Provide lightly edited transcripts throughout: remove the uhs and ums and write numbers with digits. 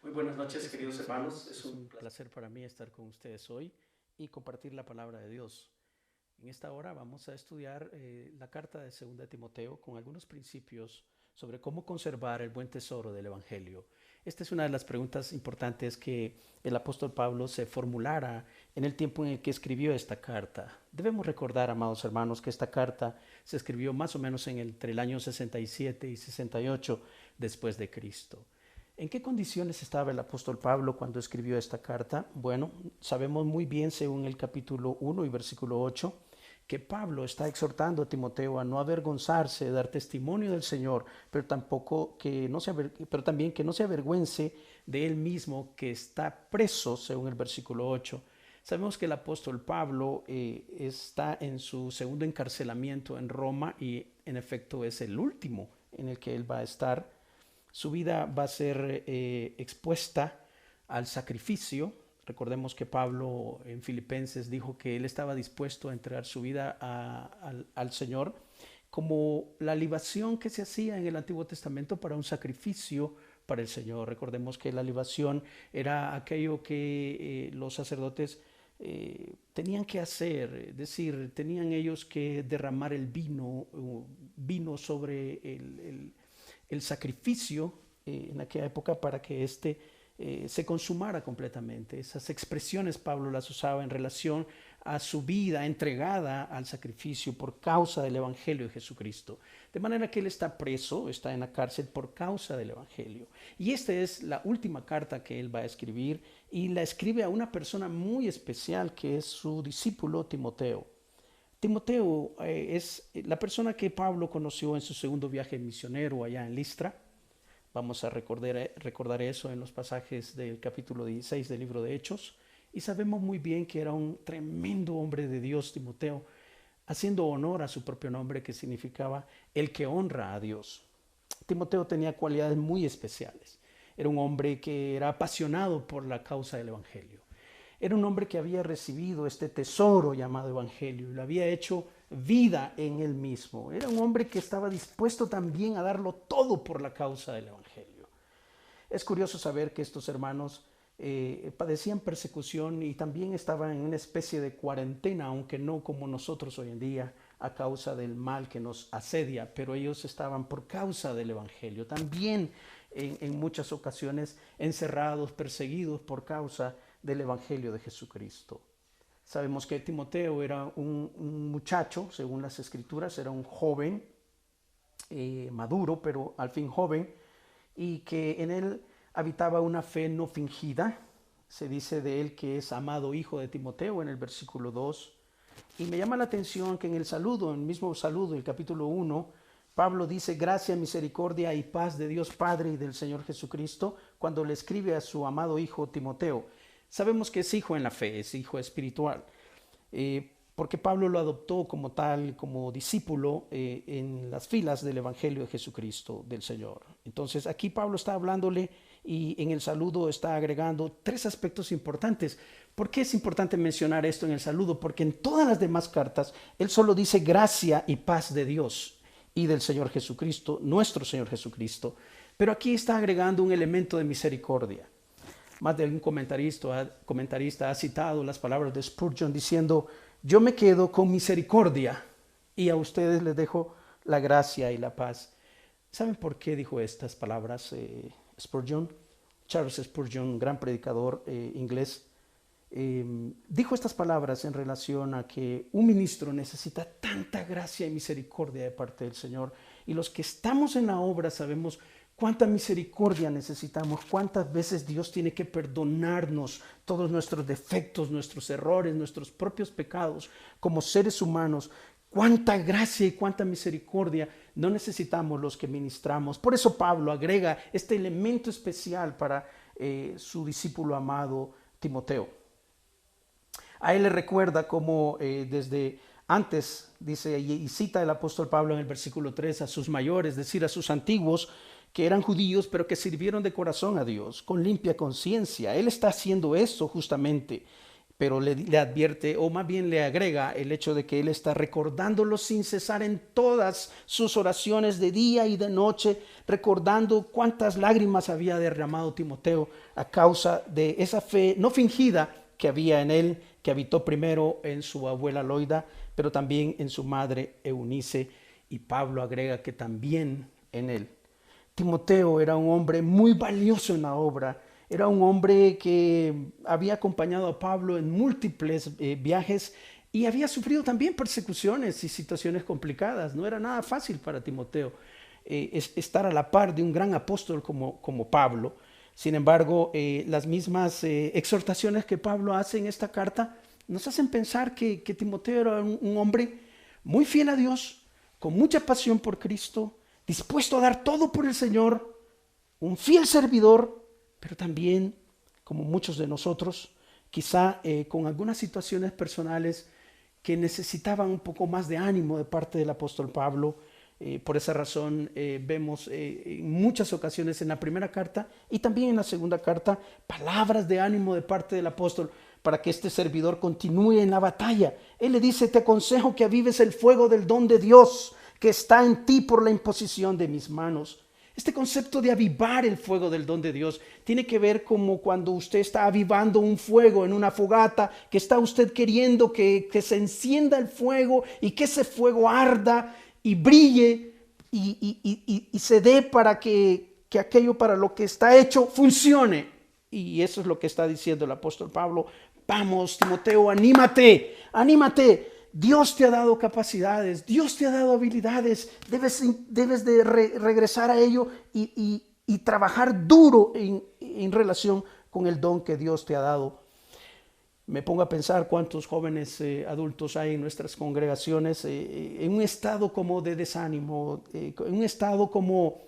Muy buenas noches, queridos hermanos. Es un placer para mí estar con ustedes hoy y compartir la palabra de Dios. En esta hora vamos a estudiar la carta de 2 Timoteo con algunos principios sobre cómo conservar el buen tesoro del Evangelio. Esta es una de las preguntas importantes que el apóstol Pablo se formulara en el tiempo en el que escribió esta carta. Debemos recordar, amados hermanos, que esta carta se escribió más o menos entre el año 67 y 68 después de Cristo. ¿En qué condiciones estaba el apóstol Pablo cuando escribió esta carta? Bueno, sabemos muy bien, según el capítulo 1 y versículo 8, que Pablo está exhortando a Timoteo a no avergonzarse de dar testimonio del Señor, pero pero también que no se avergüence de él mismo, que está preso, según el versículo 8. Sabemos que el apóstol Pablo está en su segundo encarcelamiento en Roma y en efecto es el último en el que él va a estar. Su vida va a ser expuesta al sacrificio. Recordemos que Pablo en Filipenses dijo que él estaba dispuesto a entregar su vida al Señor como la libación que se hacía en el Antiguo Testamento para un sacrificio para el Señor. Recordemos que la libación era aquello que los sacerdotes tenían que hacer, es decir, tenían ellos que derramar el vino sobre el sacrificio en aquella época para que se consumara completamente. Esas expresiones Pablo las usaba en relación a su vida entregada al sacrificio por causa del Evangelio de Jesucristo. De manera que él está preso, está en la cárcel por causa del Evangelio. Y esta es la última carta que él va a escribir y la escribe a una persona muy especial que es su discípulo Timoteo. Timoteo es la persona que Pablo conoció en su segundo viaje misionero allá en Listra. Vamos a recordar eso en los pasajes del capítulo 16 del libro de Hechos. Y sabemos muy bien que era un tremendo hombre de Dios, Timoteo, haciendo honor a su propio nombre, que significaba el que honra a Dios. Timoteo tenía cualidades muy especiales. Era un hombre que era apasionado por la causa del Evangelio. Era un hombre que había recibido este tesoro llamado Evangelio y lo había hecho vida en él mismo. Era un hombre que estaba dispuesto también a darlo todo por la causa del Evangelio. Es curioso saber que estos hermanos padecían persecución y también estaban en una especie de cuarentena, aunque no como nosotros hoy en día, a causa del mal que nos asedia, pero ellos estaban por causa del Evangelio. También en muchas ocasiones encerrados, perseguidos por causa del Evangelio de Jesucristo. Sabemos que Timoteo era un muchacho, según las escrituras, era un joven, maduro, pero al fin joven, y que en él habitaba una fe no fingida. Se dice de él que es amado hijo de Timoteo en el versículo 2. Y me llama la atención que en el saludo, en el mismo saludo, el capítulo 1, Pablo dice gracia, misericordia y paz de Dios Padre y del Señor Jesucristo cuando le escribe a su amado hijo Timoteo. Sabemos que es hijo en la fe, es hijo espiritual, porque Pablo lo adoptó como tal, como discípulo en las filas del Evangelio de Jesucristo del Señor. Entonces aquí Pablo está hablándole y en el saludo está agregando tres aspectos importantes. ¿Por qué es importante mencionar esto en el saludo? Porque en todas las demás cartas él solo dice gracia y paz de Dios y del Señor Jesucristo, nuestro Señor Jesucristo. Pero aquí está agregando un elemento de misericordia. Más de algún comentarista ha citado las palabras de Spurgeon diciendo, yo me quedo con misericordia y a ustedes les dejo la gracia y la paz. ¿Saben por qué dijo estas palabras Spurgeon? Charles Spurgeon, gran predicador inglés, dijo estas palabras en relación a que un ministro necesita tanta gracia y misericordia de parte del Señor, y los que estamos en la obra sabemos cuánta misericordia necesitamos, cuántas veces Dios tiene que perdonarnos todos nuestros defectos, nuestros errores, nuestros propios pecados como seres humanos. Cuánta gracia y cuánta misericordia no necesitamos los que ministramos. Por eso Pablo agrega este elemento especial para su discípulo amado Timoteo. A él le recuerda cómo desde antes, dice y cita el apóstol Pablo en el versículo 3, a sus mayores, es decir, a sus antiguos, que eran judíos, pero que sirvieron de corazón a Dios, con limpia conciencia. Él está haciendo eso justamente pero le advierte, o más bien le agrega el hecho de que él está recordándolo sin cesar en todas sus oraciones de día y de noche, recordando cuántas lágrimas había derramado Timoteo a causa de esa fe no fingida que había en él, que habitó primero en su abuela Loida, pero también en su madre Eunice, y Pablo agrega que también en él. Timoteo era un hombre muy valioso en la obra. Era un hombre que había acompañado a Pablo en múltiples viajes y había sufrido también persecuciones y situaciones complicadas. No era nada fácil para Timoteo estar a la par de un gran apóstol como Pablo. Sin embargo, las mismas exhortaciones que Pablo hace en esta carta nos hacen pensar que Timoteo era un hombre muy fiel a Dios, con mucha pasión por Cristo, dispuesto a dar todo por el Señor, un fiel servidor, pero también, como muchos de nosotros, quizá con algunas situaciones personales que necesitaban un poco más de ánimo de parte del apóstol Pablo. Por esa razón vemos en muchas ocasiones en la primera carta y también en la segunda carta palabras de ánimo de parte del apóstol para que este servidor continúe en la batalla. Él le dice: te aconsejo que avives el fuego del don de Dios que está en ti por la imposición de mis manos. Este concepto de avivar el fuego del don de Dios tiene que ver como cuando usted está avivando un fuego en una fogata, que está usted queriendo que se encienda el fuego y que ese fuego arda y brille y se dé para que aquello para lo que está hecho funcione. Y eso es lo que está diciendo el apóstol Pablo. Vamos, Timoteo, anímate, anímate. Dios te ha dado capacidades, Dios te ha dado habilidades, debes de regresar a ello y trabajar duro en relación con el don que Dios te ha dado. Me pongo a pensar cuántos jóvenes adultos hay en nuestras congregaciones en un estado como de desánimo, en un estado como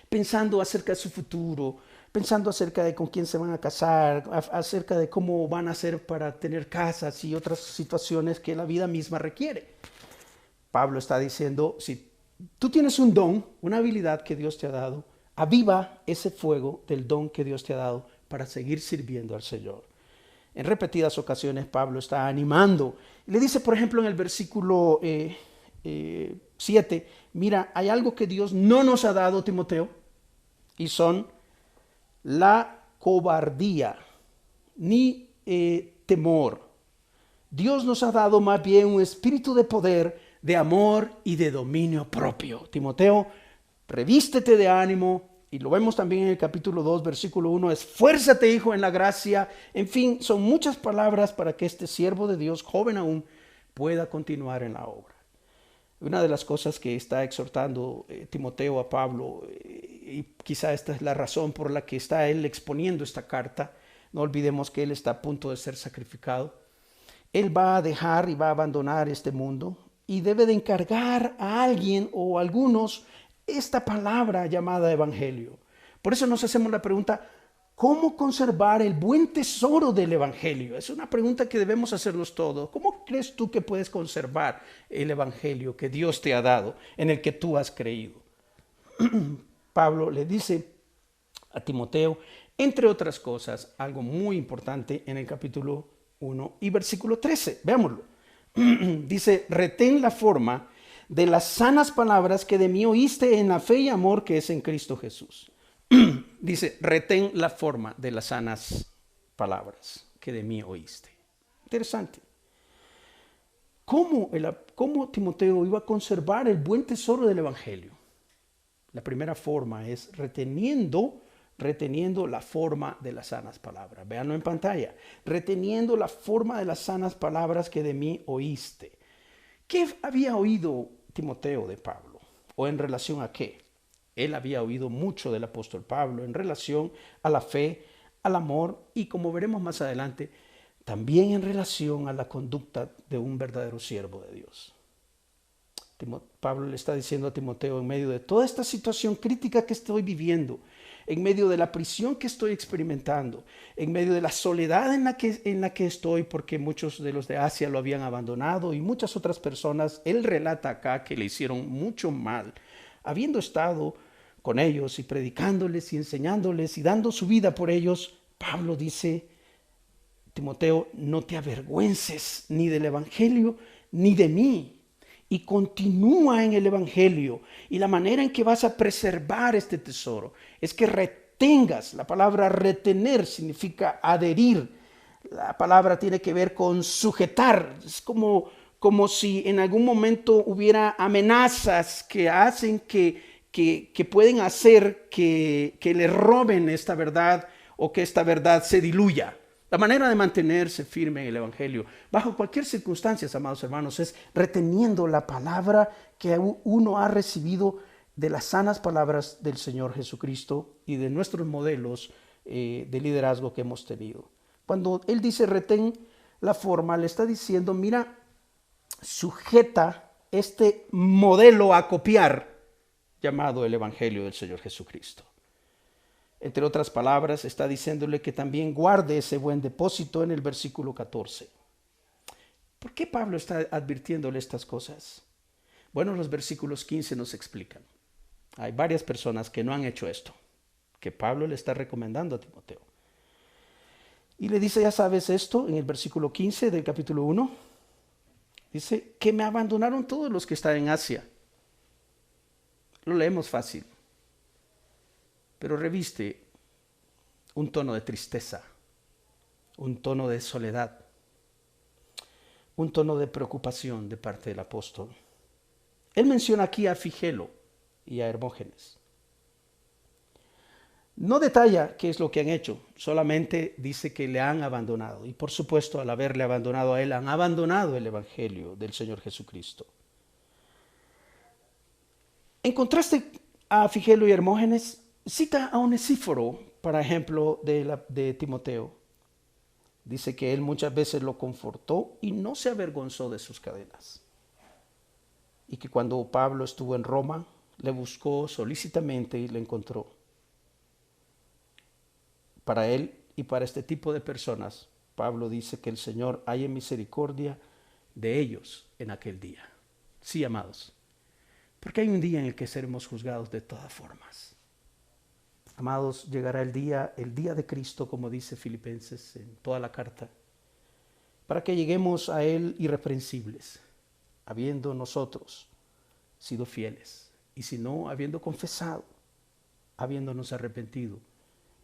pensando acerca de su futuro, pensando acerca de con quién se van a casar, acerca de cómo van a hacer para tener casas y otras situaciones que la vida misma requiere. Pablo está diciendo: si tú tienes un don, una habilidad que Dios te ha dado, aviva ese fuego del don que Dios te ha dado para seguir sirviendo al Señor. En repetidas ocasiones Pablo está animando. Le dice, por ejemplo, en el versículo 7, mira, hay algo que Dios no nos ha dado, Timoteo, y son la cobardía ni temor. Dios nos ha dado más bien un espíritu de poder, de amor y de dominio propio. Timoteo, revístete de ánimo, y lo vemos también en el capítulo 2, versículo 1, esfuérzate, hijo, en la gracia. En fin, son muchas palabras para que este siervo de Dios, joven aún, pueda continuar en la obra. Una de las cosas que está exhortando Timoteo a Pablo, y quizá esta es la razón por la que está él exponiendo esta carta, no olvidemos que él está a punto de ser sacrificado. Él va a dejar y va a abandonar este mundo y debe de encargar a alguien o a algunos esta palabra llamada evangelio. Por eso nos hacemos la pregunta: ¿cómo conservar el buen tesoro del evangelio? Es una pregunta que debemos hacernos todos. ¿Cómo crees tú que puedes conservar el evangelio que Dios te ha dado, en el que tú has creído? Pablo le dice a Timoteo, entre otras cosas, algo muy importante en el capítulo 1 y versículo 13. Veámoslo. Dice: retén la forma de las sanas palabras que de mí oíste en la fe y amor que es en Cristo Jesús. Dice: retén la forma de las sanas palabras que de mí oíste. Interesante. ¿Cómo Timoteo iba a conservar el buen tesoro del evangelio? La primera forma es reteniendo la forma de las sanas palabras. Véanlo en pantalla. Reteniendo la forma de las sanas palabras que de mí oíste. ¿Qué había oído Timoteo de Pablo? ¿O en relación a qué? Él había oído mucho del apóstol Pablo en relación a la fe, al amor y, como veremos más adelante, también en relación a la conducta de un verdadero siervo de Dios. Pablo le está diciendo a Timoteo, en medio de toda esta situación crítica que estoy viviendo, en medio de la prisión que estoy experimentando, en medio de la soledad en la que estoy, porque muchos de los de Asia lo habían abandonado y muchas otras personas, él relata acá que le hicieron mucho mal, habiendo estado con ellos y predicándoles y enseñándoles y dando su vida por ellos. Pablo dice: Timoteo, no te avergüences ni del Evangelio ni de mí. Y continúa en el Evangelio. Y la manera en que vas a preservar este tesoro es que retengas. La palabra retener significa adherir. La palabra tiene que ver con sujetar. Es como si en algún momento hubiera amenazas que hacen que pueden hacer que le roben esta verdad o que esta verdad se diluya. La manera de mantenerse firme en el Evangelio, bajo cualquier circunstancia, amados hermanos, es reteniendo la palabra que uno ha recibido de las sanas palabras del Señor Jesucristo y de nuestros modelos de liderazgo que hemos tenido. Cuando Él dice retén la forma, le está diciendo, mira, sujeta este modelo a copiar llamado el Evangelio del Señor Jesucristo. Entre otras palabras, está diciéndole que también guarde ese buen depósito en el versículo 14. ¿Por qué Pablo está advirtiéndole estas cosas? Bueno, los versículos 15 nos explican. Hay varias personas que no han hecho esto, que Pablo le está recomendando a Timoteo. Y le dice, ya sabes esto, en el versículo 15 del capítulo 1, dice que me abandonaron todos los que están en Asia. Lo leemos fácil, pero reviste un tono de tristeza, un tono de soledad, un tono de preocupación de parte del apóstol. Él menciona aquí a Figelo y a Hermógenes. No detalla qué es lo que han hecho, solamente dice que le han abandonado. Y por supuesto, al haberle abandonado a él, han abandonado el Evangelio del Señor Jesucristo. En contraste a Figelo y Hermógenes, cita a Onesíforo, por ejemplo, de Timoteo. Dice que él muchas veces lo confortó y no se avergonzó de sus cadenas. Y que cuando Pablo estuvo en Roma, le buscó solícitamente y le encontró. Para él y para este tipo de personas, Pablo dice que el Señor haya misericordia de ellos en aquel día. Sí, amados, porque hay un día en el que seremos juzgados de todas formas. Amados, llegará el día de Cristo, como dice Filipenses en toda la carta, para que lleguemos a Él irreprensibles, habiendo nosotros sido fieles, y si no, habiendo confesado, habiéndonos arrepentido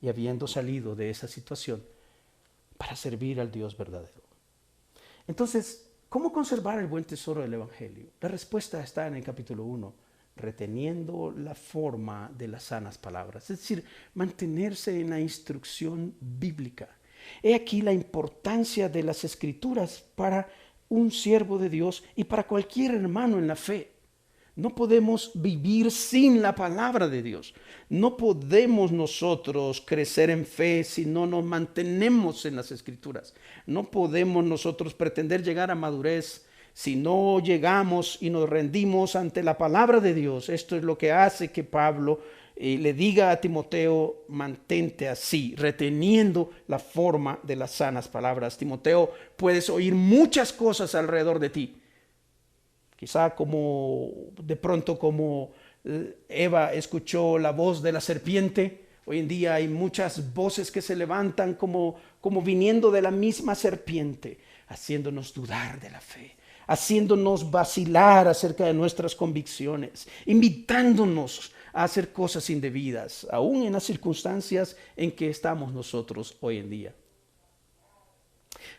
y habiendo salido de esa situación para servir al Dios verdadero. Entonces, ¿cómo conservar el buen tesoro del Evangelio? La respuesta está en el capítulo 1, reteniendo la forma de las sanas palabras, es decir, mantenerse en la instrucción bíblica. He aquí la importancia de las Escrituras para un siervo de Dios y para cualquier hermano en la fe. No podemos vivir sin la palabra de Dios. No podemos nosotros crecer en fe si no nos mantenemos en las Escrituras. No podemos nosotros pretender llegar a madurez si no llegamos y nos rendimos ante la palabra de Dios. Esto es lo que hace que Pablo le diga a Timoteo, mantente así, reteniendo la forma de las sanas palabras. Timoteo, puedes oír muchas cosas alrededor de ti. Quizá como de pronto como Eva escuchó la voz de la serpiente. Hoy en día hay muchas voces que se levantan como viniendo de la misma serpiente, haciéndonos dudar de la fe, haciéndonos vacilar acerca de nuestras convicciones, invitándonos a hacer cosas indebidas, aún en las circunstancias en que estamos nosotros hoy en día.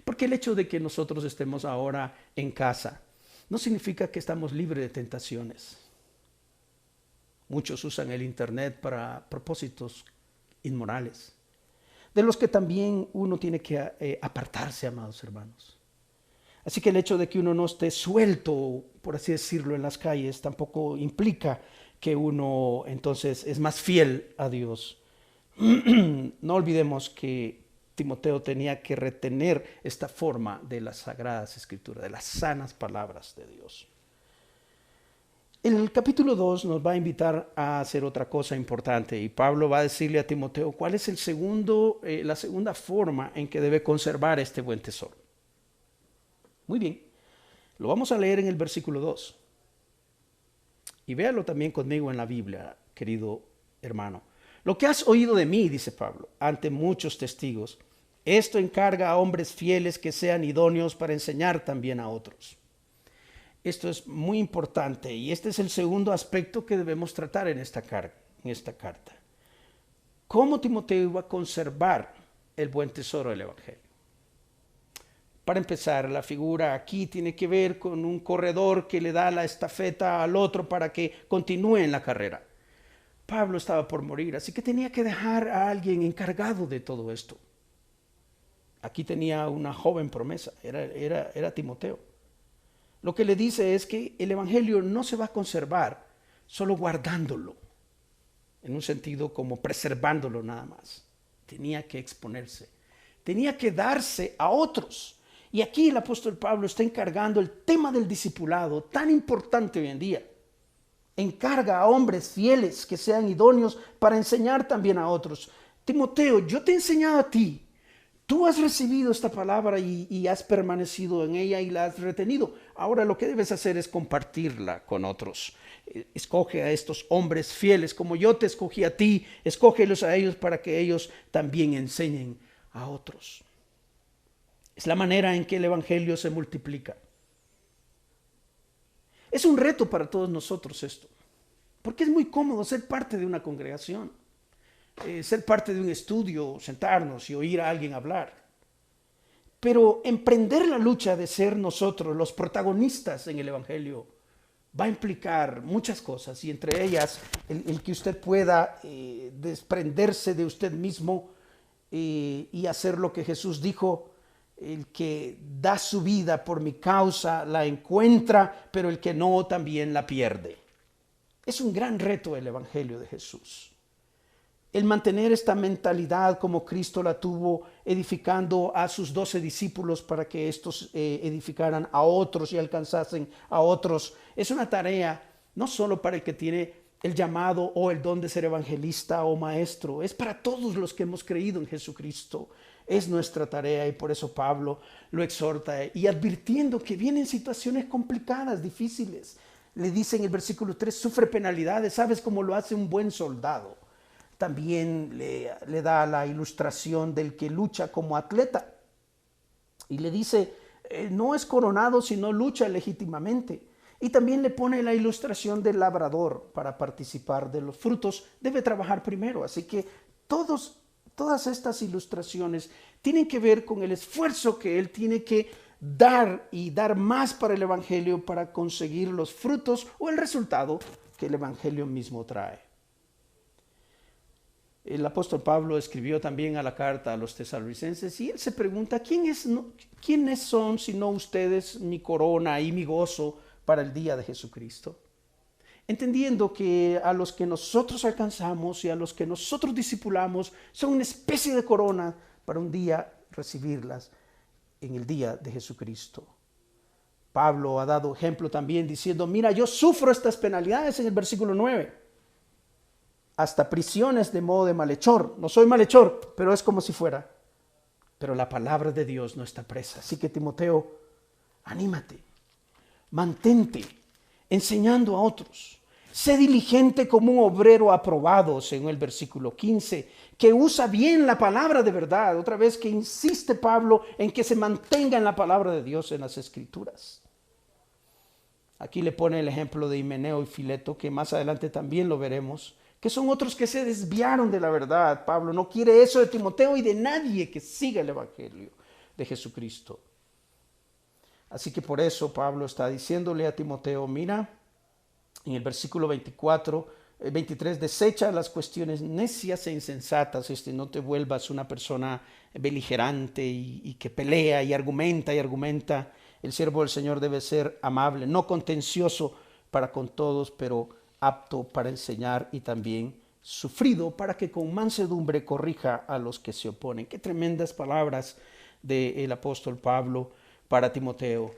Porque el hecho de que nosotros estemos ahora en casa no significa que estamos libres de tentaciones. Muchos usan el internet para propósitos inmorales, de los que también uno tiene que apartarse, amados hermanos. Así que el hecho de que uno no esté suelto, por así decirlo, en las calles, tampoco implica que uno entonces es más fiel a Dios. No olvidemos que Timoteo tenía que retener esta forma de las sagradas escrituras, de las sanas palabras de Dios. El capítulo 2 nos va a invitar a hacer otra cosa importante y Pablo va a decirle a Timoteo cuál es la segunda forma en que debe conservar este buen tesoro. Muy bien, lo vamos a leer en el versículo 2. Y véalo también conmigo en la Biblia, querido hermano. Lo que has oído de mí, dice Pablo, ante muchos testigos, Esto encarga a hombres fieles que sean idóneos para enseñar también a otros. Esto es muy importante y este es el segundo aspecto que debemos tratar en esta carta. ¿Cómo Timoteo iba a conservar el buen tesoro del Evangelio? Para empezar, la figura aquí tiene que ver con un corredor que le da la estafeta al otro para que continúe en la carrera. Pablo estaba por morir, así que tenía que dejar a alguien encargado de todo esto. Aquí tenía una joven promesa, era Timoteo. Lo que le dice es que el Evangelio no se va a conservar solo guardándolo, en un sentido como preservándolo nada más. Tenía que exponerse, tenía que darse a otros. Y aquí el apóstol Pablo está encargando el tema del discipulado, tan importante hoy en día. Encarga a hombres fieles que sean idóneos para enseñar también a otros. Timoteo, yo te he enseñado a ti. Tú has recibido esta palabra y has permanecido en ella y la has retenido. Ahora lo que debes hacer es compartirla con otros. Escoge a estos hombres fieles como yo te escogí a ti. Escógelos a ellos para que ellos también enseñen a otros. Es la manera en que el Evangelio se multiplica. Es un reto para todos nosotros esto, porque es muy cómodo ser parte de una congregación, ser parte de un estudio, sentarnos y oír a alguien hablar. Pero emprender la lucha de ser nosotros los protagonistas en el Evangelio va a implicar muchas cosas, y entre ellas el que usted pueda desprenderse de usted mismo y hacer lo que Jesús dijo: el que da su vida por mi causa la encuentra, pero el que no también la pierde. Es un gran reto el Evangelio de Jesús. El mantener esta mentalidad como Cristo la tuvo, edificando a sus 12 discípulos para que estos edificaran a otros y alcanzasen a otros, es una tarea no solo para el que tiene el llamado o el don de ser evangelista o maestro, es para todos los que hemos creído en Jesucristo. Es nuestra tarea, y por eso Pablo lo exhorta, y advirtiendo que vienen situaciones complicadas, difíciles. Le dice en el versículo 3, sufre penalidades. ¿Sabes cómo lo hace un buen soldado? También le da la ilustración del que lucha como atleta. Y le dice, no es coronado si no lucha legítimamente. Y también le pone la ilustración del labrador. Para participar de los frutos debe trabajar primero. Así que todas estas ilustraciones tienen que ver con el esfuerzo que él tiene que dar y dar más para el Evangelio para conseguir los frutos o el resultado que el Evangelio mismo trae. El apóstol Pablo escribió también a la carta a los tesalonicenses y él se pregunta, ¿quiénes son sino ustedes mi corona y mi gozo para el día de Jesucristo? Entendiendo que a los que nosotros alcanzamos y a los que nosotros discipulamos son una especie de corona para un día recibirlas en el día de Jesucristo. Pablo ha dado ejemplo también diciendo, mira, yo sufro estas penalidades en el versículo 9, hasta prisiones de modo de malhechor. No soy malhechor, pero es como si fuera. Pero la palabra de Dios no está presa. Así que Timoteo, anímate, mantente enseñando a otros. Sé diligente como un obrero aprobado, según el versículo 15, que usa bien la palabra de verdad. Otra vez que insiste Pablo en que se mantenga en la palabra de Dios en las Escrituras. Aquí le pone el ejemplo de Himeneo y Fileto, que más adelante también lo veremos, que son otros que se desviaron de la verdad. Pablo no quiere eso de Timoteo y de nadie que siga el Evangelio de Jesucristo. Así que por eso Pablo está diciéndole a Timoteo, mira, en el versículo 23, desecha las cuestiones necias e insensatas, no te vuelvas una persona beligerante y que pelea y argumenta. El siervo del Señor debe ser amable, no contencioso para con todos, pero apto para enseñar y también sufrido para que con mansedumbre corrija a los que se oponen. Qué tremendas palabras del apóstol Pablo para Timoteo.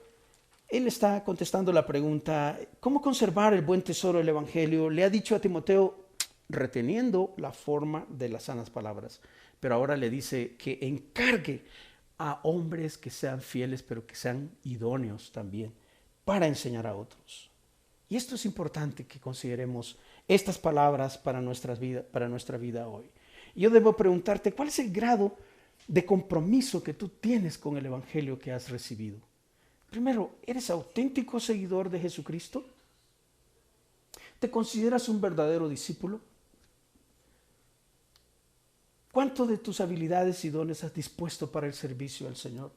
Él está contestando la pregunta, ¿cómo conservar el buen tesoro del Evangelio? Le ha dicho a Timoteo, reteniendo la forma de las sanas palabras, pero ahora le dice que encargue a hombres que sean fieles, pero que sean idóneos también para enseñar a otros. Y esto es importante que consideremos estas palabras para nuestra vida hoy. Yo debo preguntarte, ¿cuál es el grado de compromiso que tú tienes con el Evangelio que has recibido. Primero, ¿eres auténtico seguidor de Jesucristo? ¿Te consideras un verdadero discípulo? ¿Cuánto de tus habilidades y dones has dispuesto para el servicio al Señor?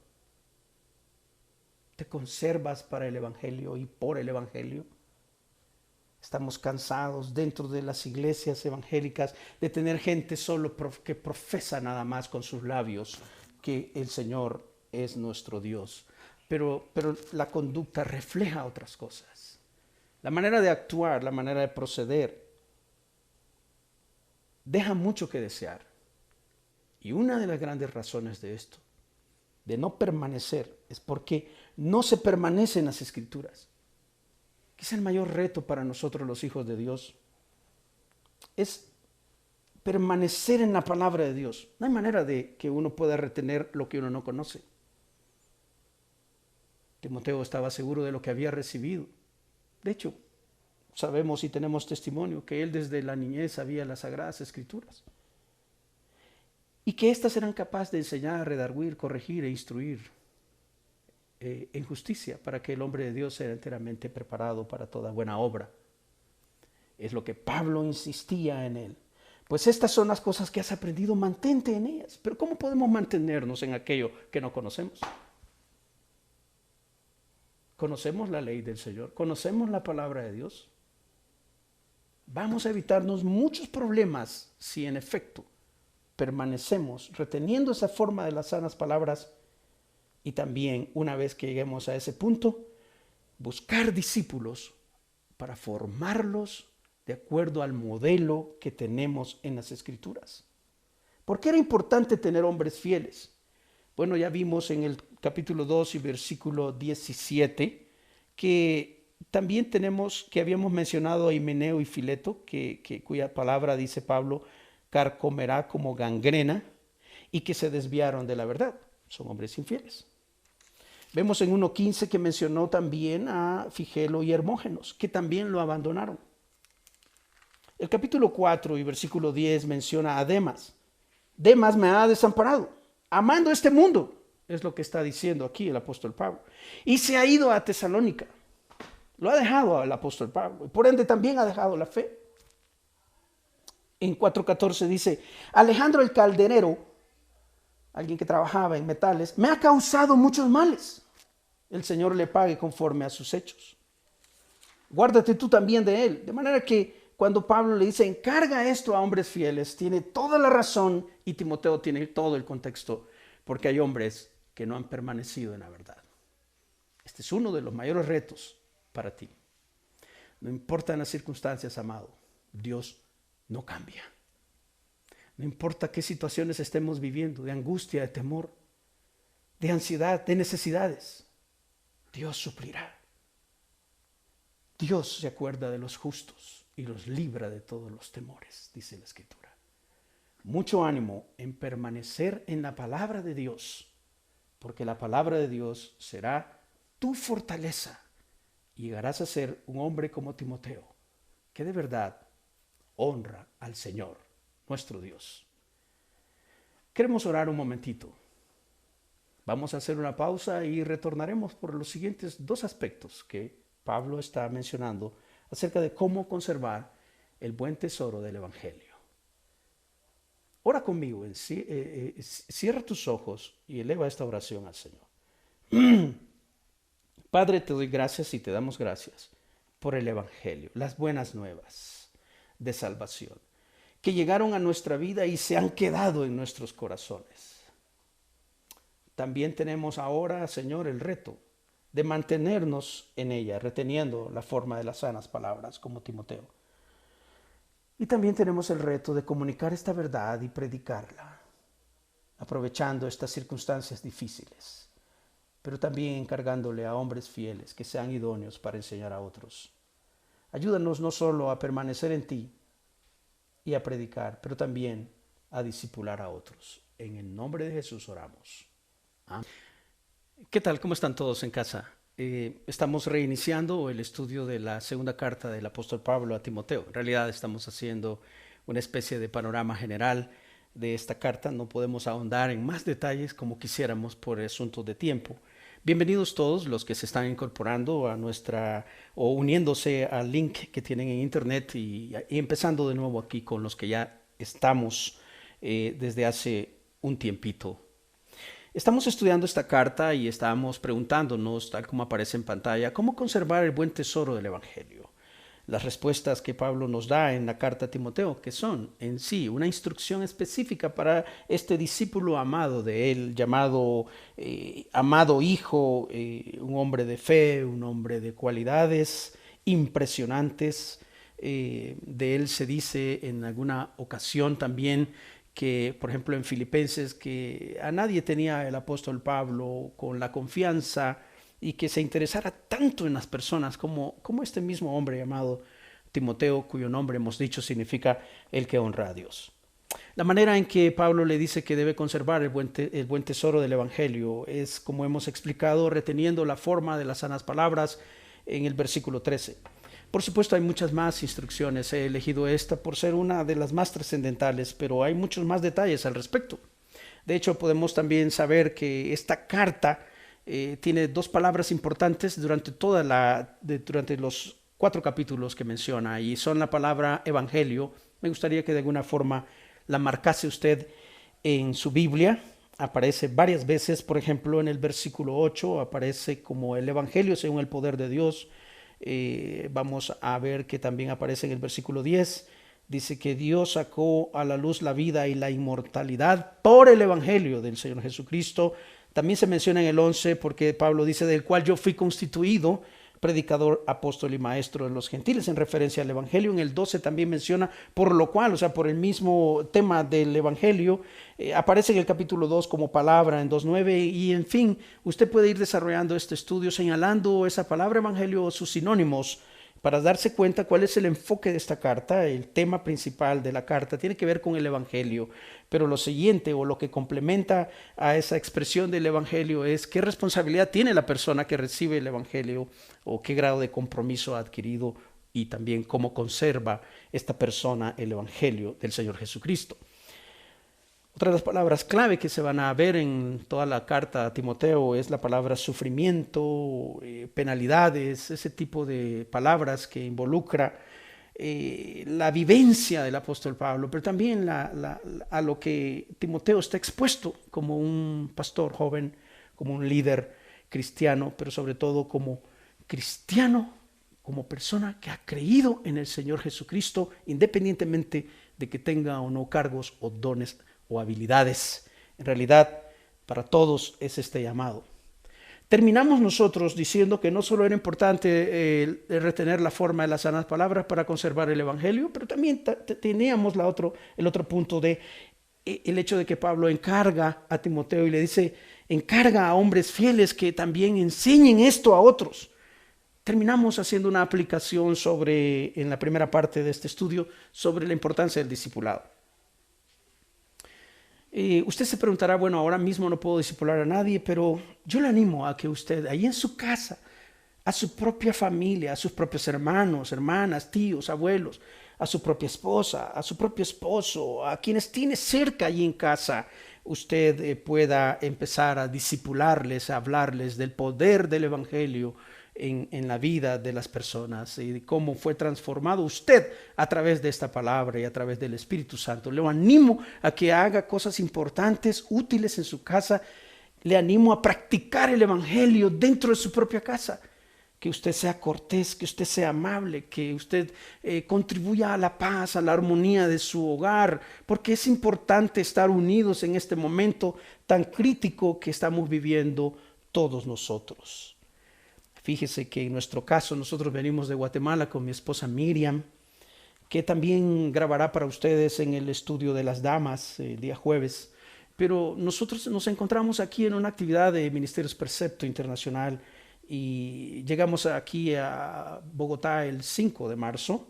¿Te conservas para el Evangelio y por el Evangelio? Estamos cansados dentro de las iglesias evangélicas de tener gente solo que profesa nada más con sus labios que el Señor es nuestro Dios. Pero la conducta refleja otras cosas. La manera de actuar, la manera de proceder, deja mucho que desear. Y una de las grandes razones de esto, de no permanecer, es porque no se permanece en las Escrituras. ¿Qué es el mayor reto para nosotros los hijos de Dios? Es permanecer en la palabra de Dios. No hay manera de que uno pueda retener lo que uno no conoce. Timoteo estaba seguro de lo que había recibido. De hecho, sabemos y tenemos testimonio que él desde la niñez sabía las Sagradas Escrituras. Y que éstas eran capaces de enseñar, redarguir, corregir e instruir en justicia para que el hombre de Dios sea enteramente preparado para toda buena obra. Es lo que Pablo insistía en él. Pues estas son las cosas que has aprendido, mantente en ellas. Pero ¿cómo podemos mantenernos en aquello que no conocemos? ¿Conocemos la ley del Señor? ¿Conocemos la palabra de Dios? Vamos a evitarnos muchos problemas si en efecto permanecemos reteniendo esa forma de las sanas palabras y también, una vez que lleguemos a ese punto, buscar discípulos para formarlos de acuerdo al modelo que tenemos en las Escrituras. ¿Por qué era importante tener hombres fieles? Bueno, ya vimos en el capítulo 2 y versículo 17 que también habíamos mencionado a Himeneo y Fileto, cuya palabra, dice Pablo, carcomerá como gangrena, y que se desviaron de la verdad. Son hombres infieles. Vemos en 1:15 que mencionó también a Figelo y Hermógenos, que también lo abandonaron. El capítulo 4 y versículo 10 menciona a Demas. Demas me ha desamparado, amando este mundo, es lo que está diciendo aquí el apóstol Pablo. Y se ha ido a Tesalónica. Lo ha dejado al apóstol Pablo. Y por ende también ha dejado la fe. En 4:14 dice, Alejandro el calderero, alguien que trabajaba en metales, me ha causado muchos males. El Señor le pague conforme a sus hechos. Guárdate tú también de él. De manera que cuando Pablo le dice, encarga esto a hombres fieles, tiene toda la razón y Timoteo tiene todo el contexto, porque hay hombres que no han permanecido en la verdad. Este es uno de los mayores retos para ti. No importan las circunstancias, amado, Dios no cambia. No importa qué situaciones estemos viviendo, de angustia, de temor, de ansiedad, de necesidades, Dios suplirá. Dios se acuerda de los justos y los libra de todos los temores, dice la Escritura. Mucho ánimo en permanecer en la palabra de Dios, porque la palabra de Dios será tu fortaleza. Llegarás a ser un hombre como Timoteo, que de verdad honra al Señor, nuestro Dios. Queremos orar un momentito. Vamos a hacer una pausa y retornaremos por los siguientes dos aspectos que Pablo está mencionando acerca de cómo conservar el buen tesoro del Evangelio. Ora conmigo, cierra tus ojos y eleva esta oración al Señor. Padre, te doy gracias y te damos gracias por el Evangelio, las buenas nuevas de salvación, que llegaron a nuestra vida y se han quedado en nuestros corazones. También tenemos ahora, Señor, el reto de mantenernos en ella, reteniendo la forma de las sanas palabras, como Timoteo. Y también tenemos el reto de comunicar esta verdad y predicarla, aprovechando estas circunstancias difíciles, pero también encargándole a hombres fieles que sean idóneos para enseñar a otros. Ayúdanos no solo a permanecer en ti y a predicar, pero también a discipular a otros. En el nombre de Jesús oramos. Amén. ¿Qué tal? ¿Cómo están todos en casa? Estamos reiniciando el estudio de la segunda carta del apóstol Pablo a Timoteo. En realidad estamos haciendo una especie de panorama general de esta carta. No podemos ahondar en más detalles como quisiéramos por asuntos de tiempo. Bienvenidos todos los que se están incorporando a nuestra o uniéndose al link que tienen en internet y empezando de nuevo aquí con los que ya estamos desde hace un tiempito. Estamos estudiando esta carta y estamos preguntándonos, tal como aparece en pantalla, cómo conservar el buen tesoro del Evangelio. Las respuestas que Pablo nos da en la carta a Timoteo, que son en sí una instrucción específica para este discípulo amado de él, llamado amado hijo, un hombre de fe, un hombre de cualidades impresionantes. De él se dice en alguna ocasión también que, por ejemplo, en Filipenses, que a nadie tenía el apóstol Pablo con la confianza y que se interesara tanto en las personas como este mismo hombre llamado Timoteo, cuyo nombre hemos dicho significa el que honra a Dios. La manera en que Pablo le dice que debe conservar el buen tesoro del Evangelio es, como hemos explicado, reteniendo la forma de las sanas palabras en el versículo 13. Por supuesto, hay muchas más instrucciones. He elegido esta por ser una de las más trascendentales, pero hay muchos más detalles al respecto. De hecho, podemos también saber que esta carta tiene dos palabras importantes durante los 4 capítulos que menciona, y son la palabra evangelio. Me gustaría que de alguna forma la marcase usted en su Biblia. Aparece varias veces, por ejemplo, en el versículo 8 aparece como el evangelio según el poder de Dios. Vamos a ver que también aparece en el versículo 10. Dice que Dios sacó a la luz la vida y la inmortalidad por el evangelio del Señor Jesucristo. También se menciona en el 11 porque Pablo dice del cual yo fui constituido predicador, apóstol y maestro de los gentiles, en referencia al evangelio. En el 12 también menciona por lo cual, o sea, por el mismo tema del evangelio, aparece en el capítulo 2 como palabra en 2.9 y en fin, usted puede ir desarrollando este estudio señalando esa palabra evangelio o sus sinónimos para darse cuenta cuál es el enfoque de esta carta. El tema principal de la carta tiene que ver con el evangelio, pero lo siguiente o lo que complementa a esa expresión del evangelio es qué responsabilidad tiene la persona que recibe el evangelio o qué grado de compromiso ha adquirido y también cómo conserva esta persona el evangelio del Señor Jesucristo. Otra de las palabras clave que se van a ver en toda la carta a Timoteo es la palabra sufrimiento, penalidades, ese tipo de palabras que involucra la vivencia del apóstol Pablo, pero también a lo que Timoteo está expuesto como un pastor joven, como un líder cristiano, pero sobre todo como cristiano, como persona que ha creído en el Señor Jesucristo, independientemente de que tenga o no cargos o dones o habilidades. En realidad, para todos es este llamado. Terminamos nosotros diciendo que no solo era importante retener la forma de las sanas palabras para conservar el evangelio, pero también teníamos el otro punto de el hecho de que Pablo encarga a Timoteo y le dice, encarga a hombres fieles que también enseñen esto a otros. Terminamos haciendo una aplicación en la primera parte de este estudio, sobre la importancia del discipulado. Usted se preguntará, bueno, ahora mismo no puedo discipular a nadie, pero yo le animo a que usted, ahí en su casa, a su propia familia, a sus propios hermanos, hermanas, tíos, abuelos, a su propia esposa, a su propio esposo, a quienes tiene cerca allí en casa, usted pueda empezar a discipularles, a hablarles del poder del evangelio en la vida de las personas y de cómo fue transformado usted a través de esta palabra y a través del Espíritu Santo. Le animo a que haga cosas importantes, útiles en su casa. Le animo a practicar el evangelio dentro de su propia casa. Que usted sea cortés, que usted sea amable, que usted contribuya a la paz, a la armonía de su hogar, porque es importante estar unidos en este momento tan crítico que estamos viviendo todos nosotros. Fíjese que en nuestro caso nosotros venimos de Guatemala con mi esposa Miriam, que también grabará para ustedes en el estudio de las damas el día jueves. Pero nosotros nos encontramos aquí en una actividad de Ministerios Percepto Internacional y llegamos aquí a Bogotá el 5 de marzo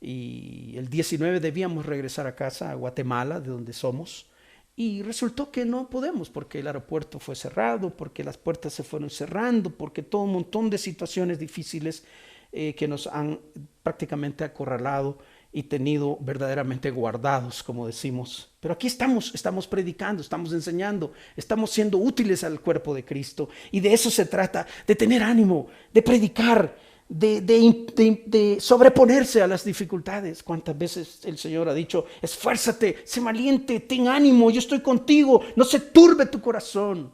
y el 19 debíamos regresar a casa, a Guatemala, de donde somos. Y resultó que no podemos porque el aeropuerto fue cerrado, porque las puertas se fueron cerrando, porque todo un montón de situaciones difíciles que nos han prácticamente acorralado y tenido verdaderamente guardados, como decimos. Pero aquí estamos predicando, estamos enseñando, estamos siendo útiles al cuerpo de Cristo. Y de eso se trata, de tener ánimo, de predicar, de sobreponerse a las dificultades. ¿Cuántas veces el Señor ha dicho, esfuérzate, sé valiente, ten ánimo, yo estoy contigo, no se turbe tu corazón,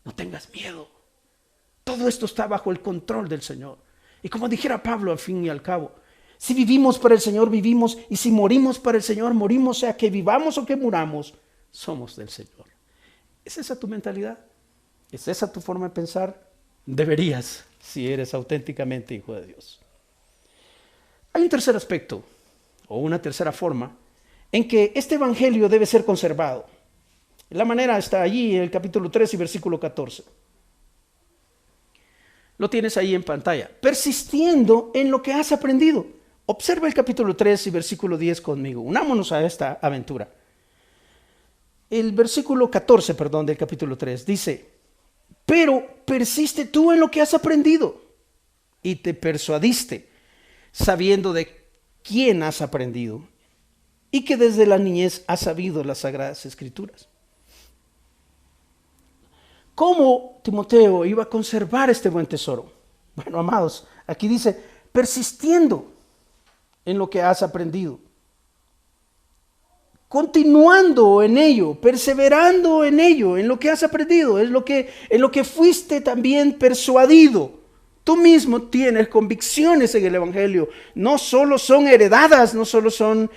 no tengas miedo? Todo esto está bajo el control del Señor. Y como dijera Pablo, al fin y al cabo, si vivimos para el Señor, vivimos, y si morimos para el Señor, morimos, sea que vivamos o que muramos, somos del Señor. ¿Es esa tu mentalidad? ¿Es esa tu forma de pensar? Deberías, si eres auténticamente hijo de Dios. Hay un tercer aspecto, o una tercera forma, en que este evangelio debe ser conservado. La manera está allí en el capítulo 3 y versículo 14. Lo tienes ahí en pantalla. Persistiendo en lo que has aprendido. Observa el capítulo 3 y versículo 10 conmigo. Unámonos a esta aventura. El versículo 14, del capítulo 3 dice, pero persiste tú en lo que has aprendido y te persuadiste, sabiendo de quién has aprendido y que desde la niñez has sabido las sagradas escrituras. ¿Cómo Timoteo iba a conservar este buen tesoro? Bueno, amados, aquí dice, persistiendo en lo que has aprendido, continuando en ello, perseverando en ello, en lo que has aprendido, en lo que fuiste también persuadido. Tú mismo tienes convicciones en el Evangelio, no solo son heredadas, no solo son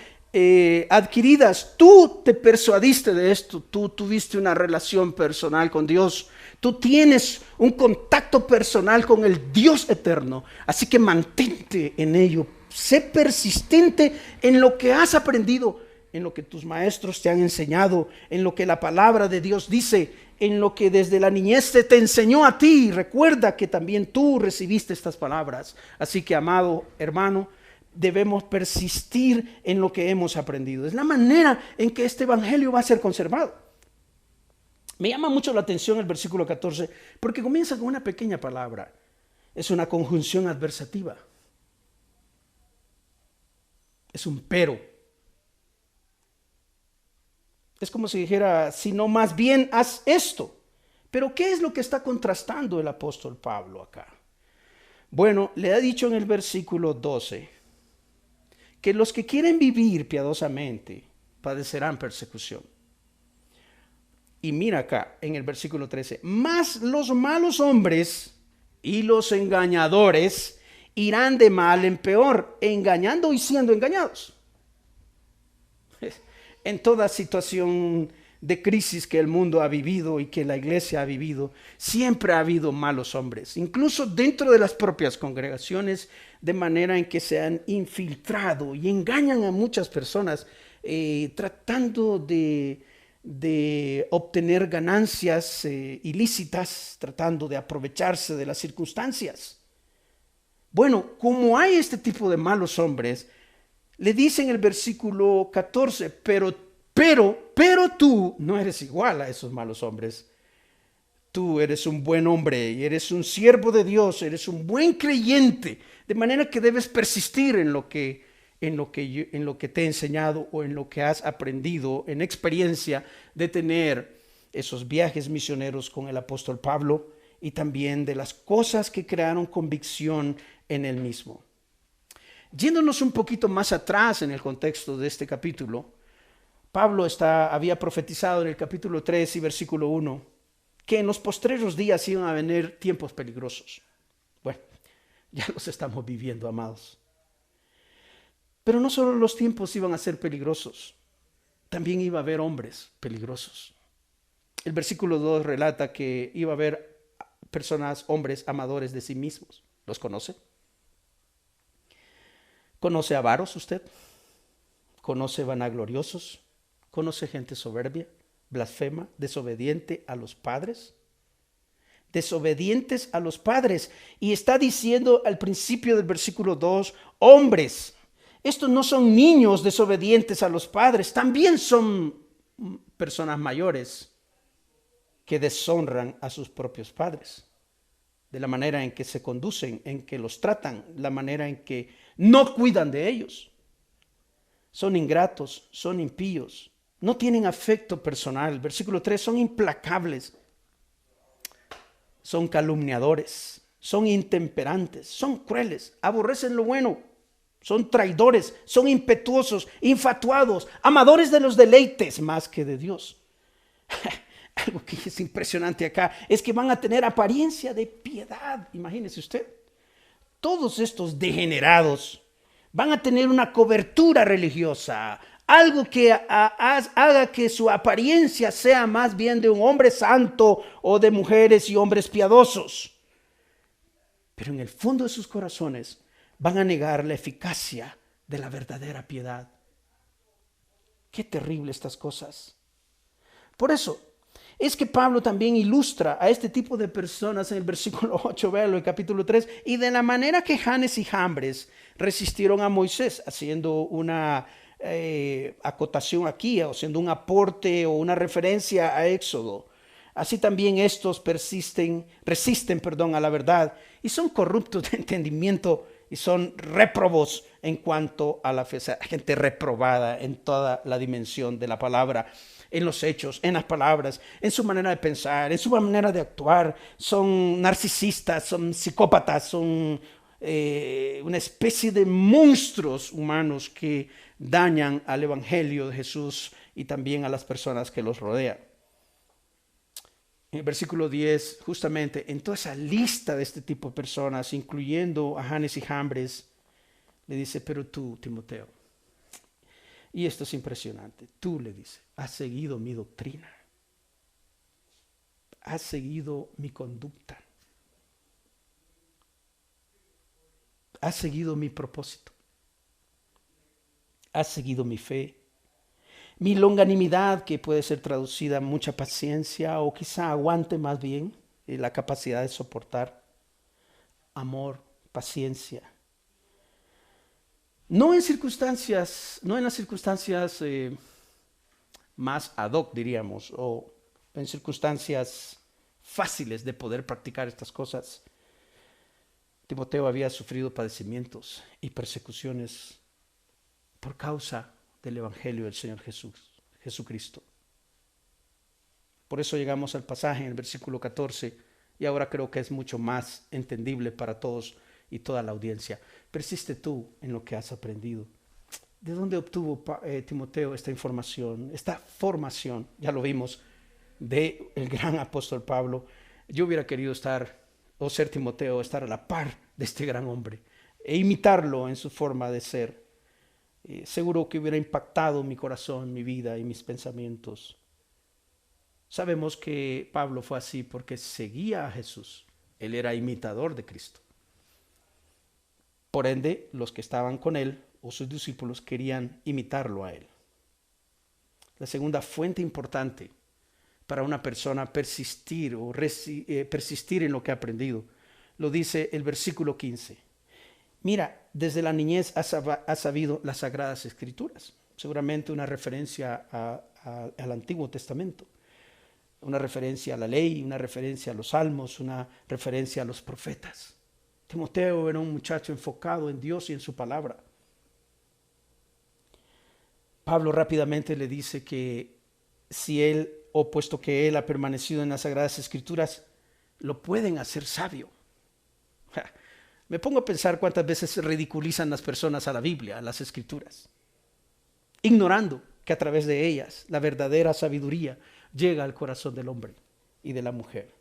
adquiridas. Tú te persuadiste de esto, tú tuviste una relación personal con Dios, tú tienes un contacto personal con el Dios eterno, así que mantente en ello, sé persistente en lo que has aprendido, en lo que tus maestros te han enseñado, en lo que la palabra de Dios dice, en lo que desde la niñez se te enseñó a ti. Recuerda que también tú recibiste estas palabras, así que, amado hermano, debemos persistir en lo que hemos aprendido. Es la manera en que este evangelio va a ser conservado. Me llama mucho la atención el versículo 14 porque comienza con una pequeña palabra. Es una conjunción adversativa. Es un pero. Es como si dijera, si no, más bien haz esto. Pero ¿qué es lo que está contrastando el apóstol Pablo acá? Bueno, le ha dicho en el versículo 12 que los que quieren vivir piadosamente padecerán persecución. Y mira acá en el versículo 13, mas los malos hombres y los engañadores irán de mal en peor, engañando y siendo engañados. En toda situación de crisis que el mundo ha vivido y que la iglesia ha vivido, siempre ha habido malos hombres, incluso dentro de las propias congregaciones, de manera en que se han infiltrado y engañan a muchas personas tratando de obtener ganancias ilícitas, tratando de aprovecharse de las circunstancias. Bueno, como hay este tipo de malos hombres, le dice en el versículo 14, pero tú no eres igual a esos malos hombres. Tú eres un buen hombre y eres un siervo de Dios, eres un buen creyente, de manera que debes persistir en lo que te he enseñado o en lo que has aprendido en experiencia de tener esos viajes misioneros con el apóstol Pablo y también de las cosas que crearon convicción en él mismo. Yéndonos un poquito más atrás en el contexto de este capítulo, Pablo había profetizado en el capítulo 3 y versículo 1 que en los postreros días iban a venir tiempos peligrosos. Bueno, ya los estamos viviendo, amados. Pero no solo los tiempos iban a ser peligrosos, también iba a haber hombres peligrosos. El versículo 2 relata que iba a haber personas, hombres amadores de sí mismos. ¿Los conoce? ¿Conoce avaros usted? ¿Conoce vanagloriosos? ¿Conoce gente soberbia, blasfema, desobediente a los padres? Desobedientes a los padres. Y está diciendo al principio del versículo 2, hombres. Estos no son niños desobedientes a los padres, también son personas mayores que deshonran a sus propios padres, de la manera en que se conducen, en que los tratan, la manera en que no cuidan de ellos. son ingratos, son impíos, no tienen afecto personal. Versículo 3, son implacables, son calumniadores, son intemperantes, son crueles, aborrecen lo bueno, son traidores, son impetuosos, infatuados, amadores de los deleites más que de Dios. Algo que es impresionante acá es que van a tener apariencia de piedad. Imagínese usted, todos estos degenerados van a tener una cobertura religiosa, algo que haga que su apariencia sea más bien de un hombre santo o de mujeres y hombres piadosos. Pero en el fondo de sus corazones van a negar la eficacia de la verdadera piedad. Qué terrible estas cosas. Por eso es que Pablo también ilustra a este tipo de personas en el versículo 8, véalo, el capítulo 3, y de la manera que Janes y Jambres resistieron a Moisés, haciendo una acotación aquí, o haciendo un aporte o una referencia a Éxodo. Así también estos resisten a la verdad y son corruptos de entendimiento y son réprobos en cuanto a la fe. O sea, gente reprobada en toda la dimensión de la palabra, en los hechos, en las palabras, en su manera de pensar, en su manera de actuar. Son narcisistas, son psicópatas, son una especie de monstruos humanos que dañan al evangelio de Jesús y también a las personas que los rodean. En el versículo 10, justamente en toda esa lista de este tipo de personas, incluyendo a Janes y Jambres, le dice, pero tú, Timoteo, y esto es impresionante, tú, le dice, has seguido mi doctrina, has seguido mi conducta, has seguido mi propósito, has seguido mi fe, mi longanimidad, que puede ser traducida mucha paciencia o quizá aguante más bien, la capacidad de soportar, amor, paciencia. No en las circunstancias más ad hoc, diríamos, o en circunstancias fáciles de poder practicar estas cosas. Timoteo había sufrido padecimientos y persecuciones por causa del evangelio del Señor Jesucristo. Por eso llegamos al pasaje en el versículo 14, y ahora creo que es mucho más entendible para todos y toda la audiencia. Persiste tú en lo que has aprendido. ¿De dónde obtuvo Timoteo esta información, esta formación? Ya lo vimos, del gran apóstol Pablo. Yo hubiera querido ser Timoteo, estar a la par de este gran hombre e imitarlo en su forma de ser. Seguro que hubiera impactado mi corazón, mi vida y mis pensamientos. Sabemos que Pablo fue así porque seguía a Jesús. Él era imitador de Cristo. Por ende, los que estaban con él o sus discípulos querían imitarlo a él. La segunda fuente importante para una persona persistir en lo que ha aprendido, lo dice el versículo 15. Mira, desde la niñez has sabido las Sagradas Escrituras. Seguramente una referencia al Antiguo Testamento. Una referencia a la ley, una referencia a los salmos, una referencia a los profetas. Timoteo era un muchacho enfocado en Dios y en su palabra. Pablo rápidamente le dice que puesto que él ha permanecido en las Sagradas Escrituras, lo pueden hacer sabio. Me pongo a pensar cuántas veces se ridiculizan las personas a la Biblia, a las Escrituras, ignorando que a través de ellas la verdadera sabiduría llega al corazón del hombre y de la mujer.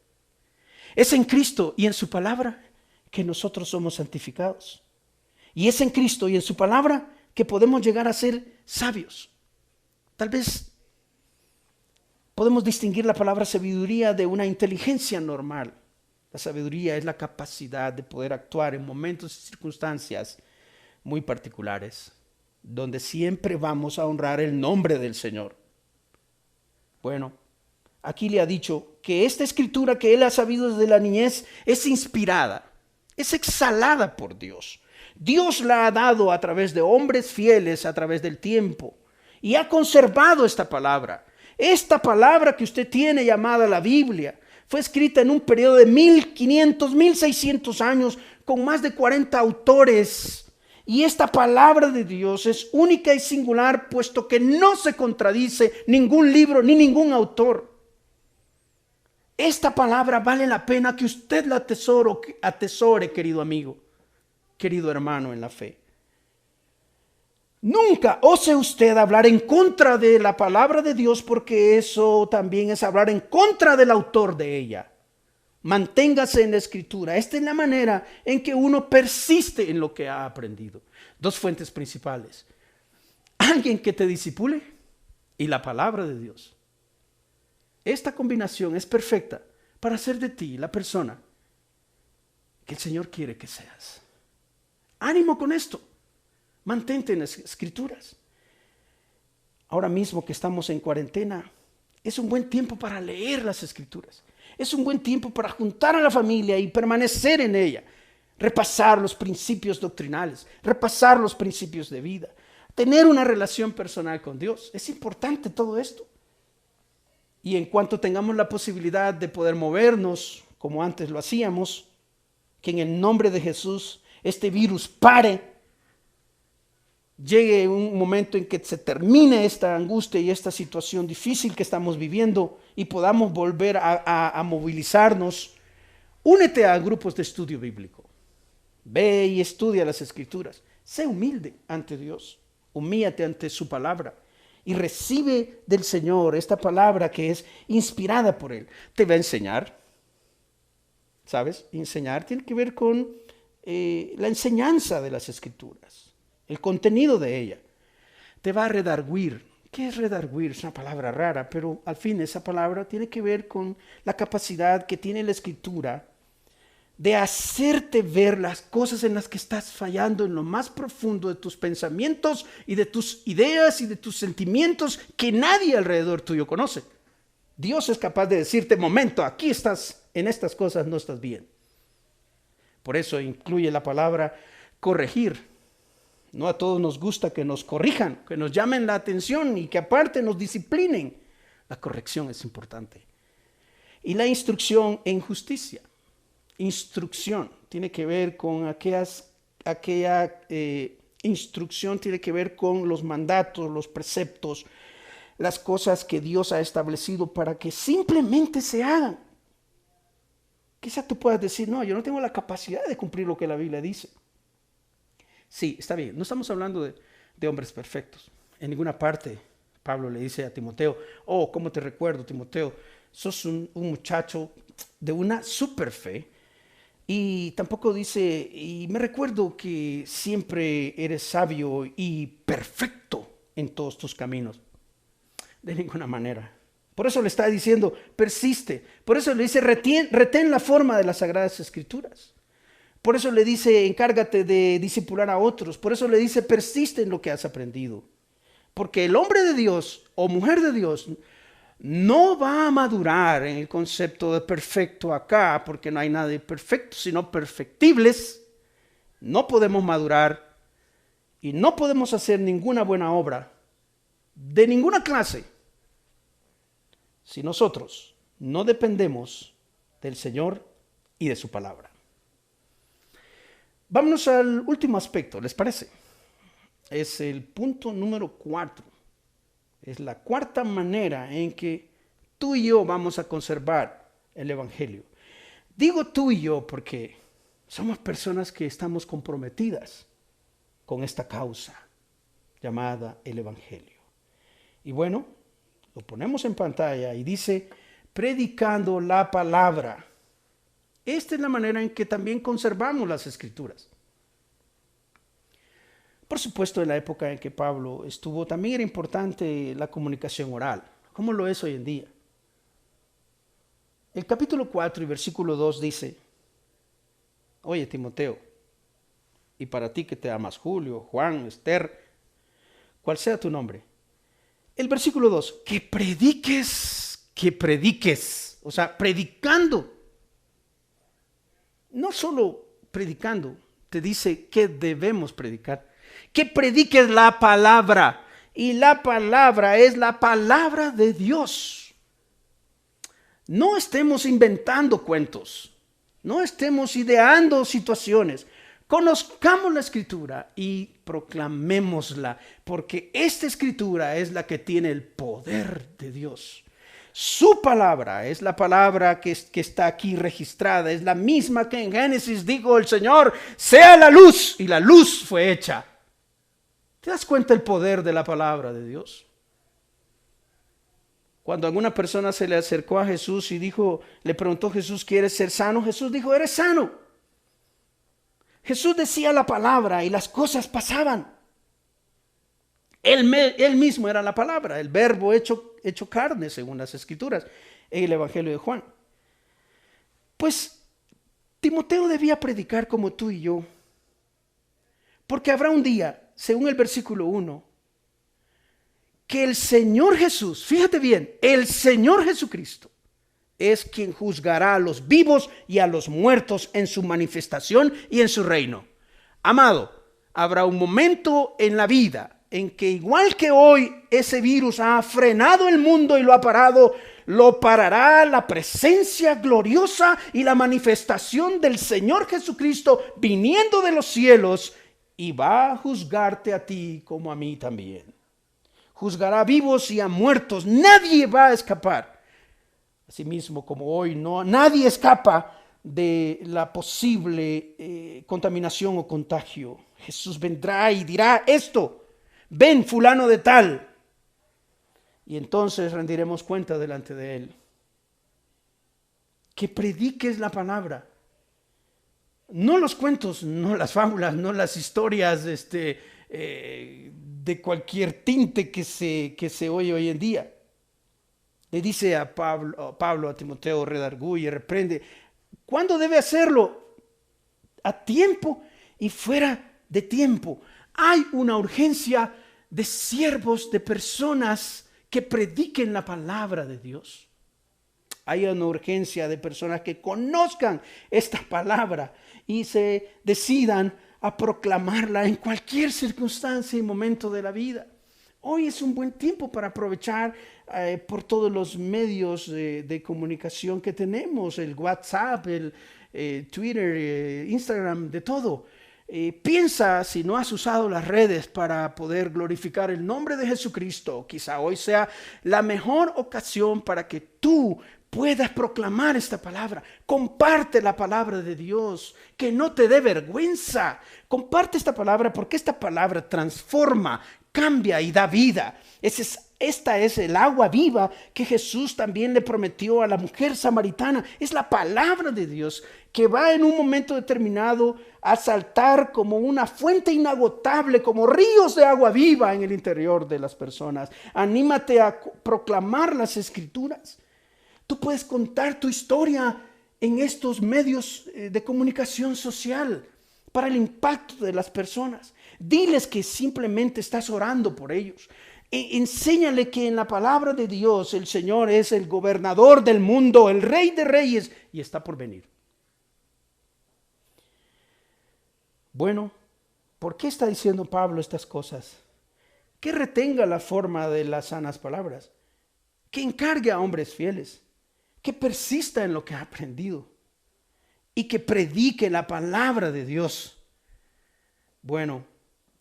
Es en Cristo y en su palabra que nosotros somos santificados. Y es en Cristo y en su palabra que podemos llegar a ser sabios. Tal vez podemos distinguir la palabra sabiduría de una inteligencia normal. La sabiduría es la capacidad de poder actuar en momentos y circunstancias muy particulares, donde siempre vamos a honrar el nombre del Señor. Bueno, aquí le ha dicho que esta escritura que él ha sabido desde la niñez es inspirada, es exhalada por Dios. Dios la ha dado a través de hombres fieles a través del tiempo y ha conservado esta palabra. Esta palabra que usted tiene llamada la Biblia fue escrita en un periodo de 1500, 1600 años con más de 40 autores Y esta palabra de Dios es única y singular, puesto que no se contradice ningún libro ni ningún autor. Esta palabra vale la pena que usted la atesore, querido amigo, querido hermano en la fe. Nunca ose usted hablar en contra de la palabra de Dios, porque eso también es hablar en contra del autor de ella. Manténgase en la escritura. Esta es la manera en que uno persiste en lo que ha aprendido. Dos fuentes principales: alguien que te discipule y la palabra de Dios. Esta combinación es perfecta para hacer de ti la persona que el Señor quiere que seas. Ánimo con esto. Mantente en las escrituras. Ahora mismo que estamos en cuarentena, es un buen tiempo para leer las escrituras. Es un buen tiempo para juntar a la familia y permanecer en ella. Repasar los principios doctrinales, repasar los principios de vida, tener una relación personal con Dios. Es importante todo esto. Y en cuanto tengamos la posibilidad de poder movernos como antes lo hacíamos, que en el nombre de Jesús este virus pare, llegue un momento en que se termine esta angustia y esta situación difícil que estamos viviendo y podamos volver a movilizarnos, únete a grupos de estudio bíblico. Ve y estudia las escrituras. Sé humilde ante Dios. Humíllate ante su palabra y recibe del Señor esta palabra que es inspirada por Él. Te va a enseñar. ¿Sabes? Enseñar tiene que ver con la enseñanza de las escrituras, el contenido de ella. Te va a redarguir. ¿Qué es redarguir? Es una palabra rara, pero al fin esa palabra tiene que ver con la capacidad que tiene la escritura de hacerte ver las cosas en las que estás fallando en lo más profundo de tus pensamientos y de tus ideas y de tus sentimientos que nadie alrededor tuyo conoce. Dios es capaz de decirte: momento, aquí estás, en estas cosas no estás bien. Por eso incluye la palabra corregir. No a todos nos gusta que nos corrijan, que nos llamen la atención y que aparte nos disciplinen. La corrección es importante. Y la instrucción en justicia. Instrucción tiene que ver con aquella instrucción tiene que ver con los mandatos, los preceptos, las cosas que Dios ha establecido para que simplemente se hagan. Quizá tú puedas decir: no, yo no tengo la capacidad de cumplir lo que la Biblia dice. Sí, está bien, no estamos hablando de hombres perfectos. En ninguna parte Pablo le dice a Timoteo: oh, ¿cómo te recuerdo, Timoteo? Sos un muchacho de una super fe. Y tampoco dice: y me recuerdo que siempre eres sabio y perfecto en todos tus caminos. De ninguna manera. Por eso le está diciendo: persiste. Por eso le dice: retén la forma de las Sagradas Escrituras. Por eso le dice: encárgate de discipular a otros. Por eso le dice: persiste en lo que has aprendido. Porque el hombre de Dios o mujer de Dios no va a madurar en el concepto de perfecto acá, porque no hay nadie perfecto, sino perfectibles. No podemos madurar y no podemos hacer ninguna buena obra de ninguna clase si nosotros no dependemos del Señor y de su palabra. Vámonos al último aspecto, ¿les parece? Es el punto número 4. Es la cuarta manera en que tú y yo vamos a conservar el Evangelio. Digo tú y yo porque somos personas que estamos comprometidas con esta causa llamada el Evangelio. Y bueno, lo ponemos en pantalla y dice: predicando la palabra. Esta es la manera en que también conservamos las Escrituras. Por supuesto, en la época en que Pablo estuvo, también era importante la comunicación oral, como lo es hoy en día. El capítulo 4 y versículo 2 dice: oye, Timoteo, y para ti que te amas, Julio, Juan, Esther, cual sea tu nombre. El versículo 2, que prediques, o sea, predicando. No solo predicando, te dice que debemos predicar. Que prediques la palabra. Y la palabra es la palabra de Dios. No estemos inventando cuentos. No estemos ideando situaciones. Conozcamos la Escritura y proclamémosla, porque esta Escritura es la que tiene el poder de Dios. Su palabra es la palabra que está aquí registrada, es la misma que en Génesis dijo el Señor, sea la luz, y la luz fue hecha. ¿Te das cuenta el poder de la palabra de Dios? Cuando alguna persona se le acercó a Jesús y le preguntó a Jesús, ¿quieres ser sano? Jesús dijo, eres sano. Jesús decía la palabra y las cosas pasaban. Él mismo era la palabra, el verbo hecho carne, según las Escrituras, en el Evangelio de Juan. Pues Timoteo debía predicar como tú y yo, porque habrá un día, según el versículo 1, que el Señor Jesús, fíjate bien, el Señor Jesucristo es quien juzgará a los vivos y a los muertos en su manifestación y en su reino. Amado, habrá un momento en la vida en que, igual que hoy ese virus ha frenado el mundo y lo ha parado, lo parará la presencia gloriosa y la manifestación del Señor Jesucristo viniendo de los cielos, y va a juzgarte a ti como a mí también. Juzgará a vivos y a muertos. Nadie va a escapar. Asimismo, como hoy nadie escapa de la posible contaminación o contagio. Jesús vendrá y dirá esto, ven fulano de tal. Y entonces rendiremos cuenta delante de él. Que prediques la palabra. No los cuentos, no las fábulas, no las historias de cualquier tinte que se oye hoy en día. Le dice a Pablo, a Timoteo, redarguye, reprende. ¿Cuándo debe hacerlo? A tiempo y fuera de tiempo. Hay una urgencia de siervos, de personas que prediquen la palabra de Dios. Hay una urgencia de personas que conozcan esta palabra y se decidan a proclamarla en cualquier circunstancia y momento de la vida. Hoy es un buen tiempo para aprovechar por todos los medios de comunicación que tenemos, el WhatsApp, el Twitter, Instagram, de todo. Piensa si no has usado las redes para poder glorificar el nombre de Jesucristo. Quizá hoy sea la mejor ocasión para que tú puedas proclamar esta palabra. Comparte la palabra de Dios, que no te dé vergüenza. Comparte esta palabra porque esta palabra transforma, cambia y da vida. Esta es el agua viva que Jesús también le prometió a la mujer samaritana. Es la palabra de Dios que va en un momento determinado a saltar como una fuente inagotable, como ríos de agua viva en el interior de las personas. Anímate a proclamar las Escrituras. Tú puedes contar tu historia en estos medios de comunicación social para el impacto de las personas. Diles que simplemente estás orando por ellos. Enséñale que en la palabra de Dios el Señor es el gobernador del mundo, el Rey de Reyes, y está por venir. Bueno, ¿por qué está diciendo Pablo estas cosas? Que retenga la forma de las sanas palabras, que encargue a hombres fieles, que persista en lo que ha aprendido y que predique la palabra de Dios. Bueno,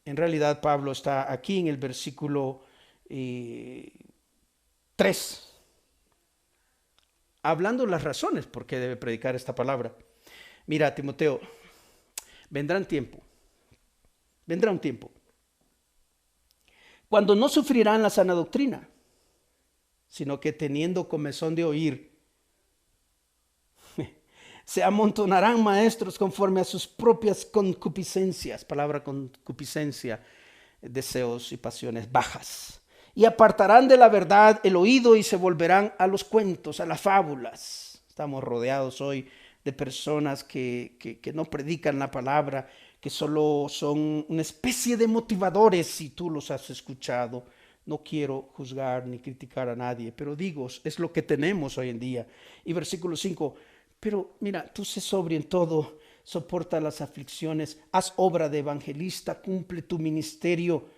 en realidad Pablo está aquí en el versículo 3, hablando las razones por qué debe predicar esta palabra. Mira, Timoteo, vendrá un tiempo cuando no sufrirán la sana doctrina, sino que teniendo comezón de oír, se amontonarán maestros conforme a sus propias concupiscencias, palabra concupiscencia, deseos y pasiones bajas, y apartarán de la verdad el oído y se volverán a los cuentos, a las fábulas. Estamos rodeados hoy de personas que no predican la palabra, que solo son una especie de motivadores si tú los has escuchado. No quiero juzgar ni criticar a nadie, pero digo, es lo que tenemos hoy en día. Y versículo 5, pero mira, tú sé sobrio en todo, soporta las aflicciones, haz obra de evangelista, cumple tu ministerio.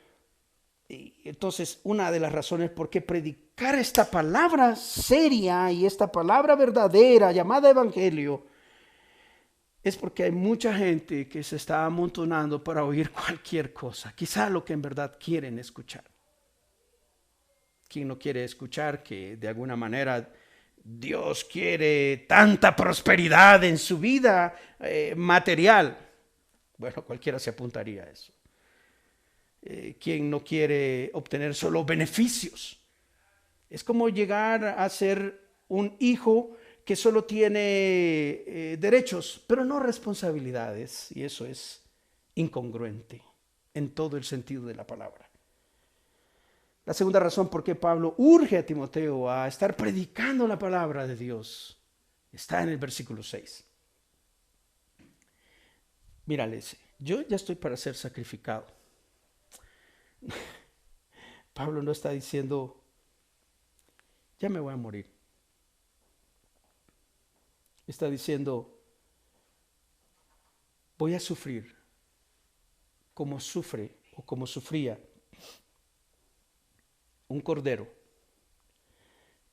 Y entonces, una de las razones por qué predicar esta palabra seria y esta palabra verdadera llamada evangelio es porque hay mucha gente que se está amontonando para oír cualquier cosa, quizá lo que en verdad quieren escuchar. ¿Quién no quiere escuchar que de alguna manera Dios quiere tanta prosperidad en su vida material? Bueno, cualquiera se apuntaría a eso. ¿Quién no quiere obtener solo beneficios? Es como llegar a ser un hijo que solo tiene derechos, pero no responsabilidades, y eso es incongruente en todo el sentido de la palabra. La segunda razón por qué Pablo urge a Timoteo a estar predicando la palabra de Dios está en el versículo 6. Mírale, yo ya estoy para ser sacrificado. Pablo no está diciendo, ya me voy a morir. Está diciendo, voy a sufrir como sufre o como sufría un cordero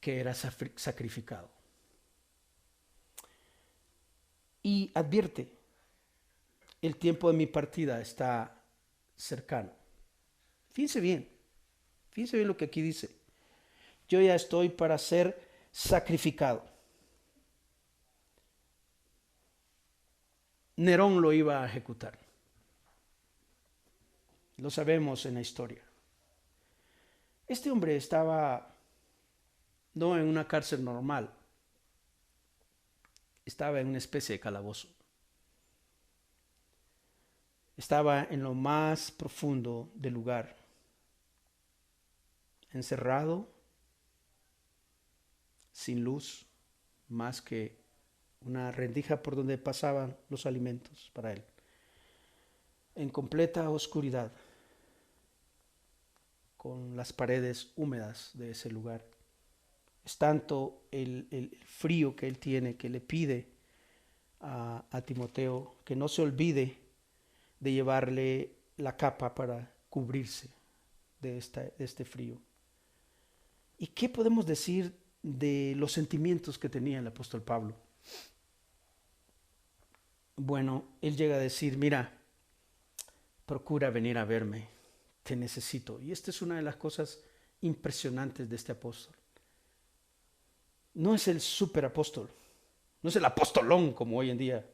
que era sacrificado. Y advierte, el tiempo de mi partida está cercano. Fíjense bien lo que aquí dice. Yo ya estoy para ser sacrificado. Nerón lo iba a ejecutar. Lo sabemos en la historia. Este hombre estaba no en una cárcel normal, estaba en una especie de calabozo. Estaba en lo más profundo del lugar, encerrado, sin luz, más que una rendija por donde pasaban los alimentos para él, en completa oscuridad, con las paredes húmedas de ese lugar. Es tanto el frío que él tiene que le pide a Timoteo que no se olvide de llevarle la capa para cubrirse de este frío. ¿Y qué podemos decir de los sentimientos que tenía el apóstol Pablo? Bueno, él llega a decir, mira, procura venir a verme, te necesito. Y esta es una de las cosas impresionantes de este apóstol. No es el superapóstol, no es el apostolón como hoy en día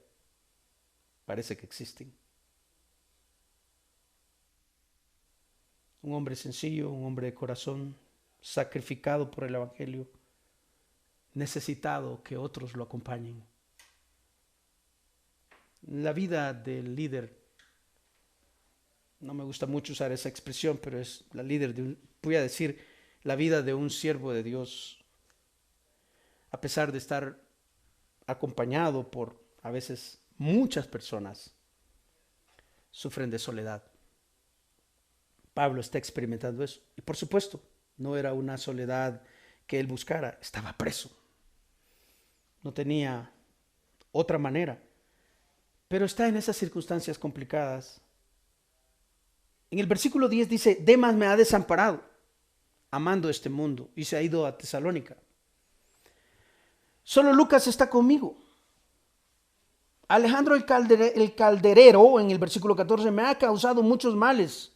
parece que existen. Un hombre sencillo, un hombre de corazón, sacrificado por el evangelio, necesitado que otros lo acompañen. La vida del líder, no me gusta mucho usar esa expresión, pero es la líder voy a decir, la vida de un siervo de Dios, a pesar de estar acompañado por a veces muchas personas, sufren de soledad. Pablo está experimentando eso. Y por supuesto, no era una soledad que él buscara, estaba preso. No tenía otra manera. Pero está en esas circunstancias complicadas. En el versículo 10 dice, Demas me ha desamparado, amando este mundo, y se ha ido a Tesalónica. Solo Lucas está conmigo. Alejandro el calderero, en el versículo 14, me ha causado muchos males.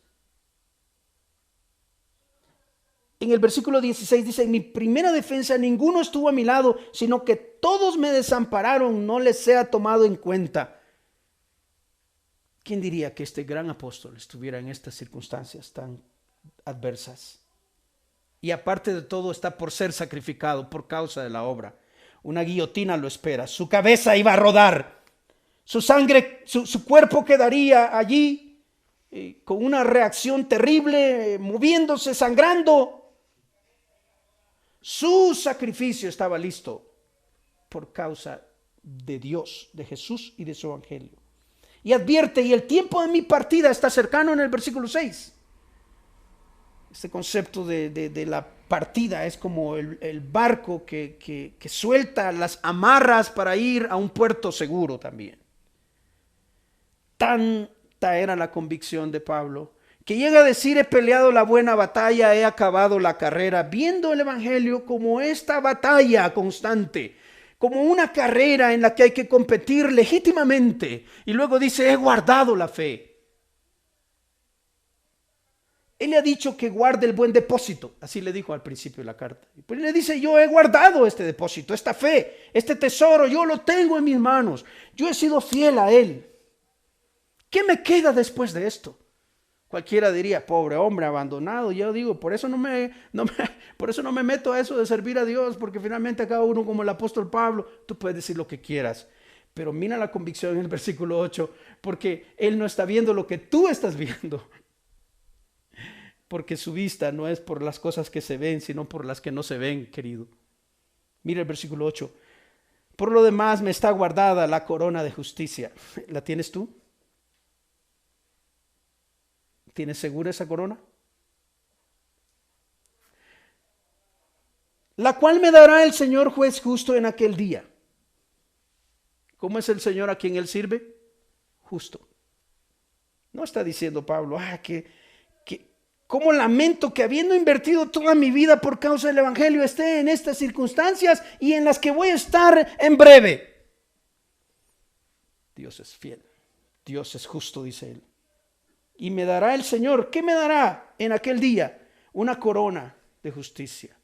En el versículo 16 dice, en mi primera defensa ninguno estuvo a mi lado, sino que todos me desampararon, no les sea tomado en cuenta. ¿Quién diría que este gran apóstol estuviera en estas circunstancias tan adversas? Y aparte de todo está por ser sacrificado por causa de la obra. Una guillotina lo espera, su cabeza iba a rodar, su sangre, su cuerpo quedaría allí con una reacción terrible, moviéndose, sangrando. Su sacrificio estaba listo por causa de Dios, de Jesús y de su evangelio. Y advierte, y el tiempo de mi partida está cercano en el versículo 6. Este concepto de la partida es como el barco que suelta las amarras para ir a un puerto seguro también. Tanta era la convicción de Pablo que llega a decir, he peleado la buena batalla, he acabado la carrera, viendo el evangelio como esta batalla constante, como una carrera en la que hay que competir legítimamente. Y luego dice, he guardado la fe. Él le ha dicho que guarde el buen depósito. Así le dijo al principio de la carta. Pues le dice, yo he guardado este depósito, esta fe, este tesoro, yo lo tengo en mis manos. Yo he sido fiel a él. ¿Qué me queda después de esto? Cualquiera diría, pobre hombre abandonado. Yo digo, por eso no me meto a eso de servir a Dios, porque finalmente a cada uno, como el apóstol Pablo, tú puedes decir lo que quieras. Pero mira la convicción en el versículo 8, porque él no está viendo lo que tú estás viendo. Porque su vista no es por las cosas que se ven, sino por las que no se ven, querido. Mira el versículo 8. Por lo demás me está guardada la corona de justicia. ¿La tienes tú? ¿Tienes segura esa corona? La cual me dará el Señor juez justo en aquel día. ¿Cómo es el Señor a quien él sirve? Justo. No está diciendo Pablo, cómo lamento que habiendo invertido toda mi vida por causa del Evangelio esté en estas circunstancias y en las que voy a estar en breve. Dios es fiel, Dios es justo, dice él. Y me dará el Señor, ¿qué me dará en aquel día? Una corona de justicia.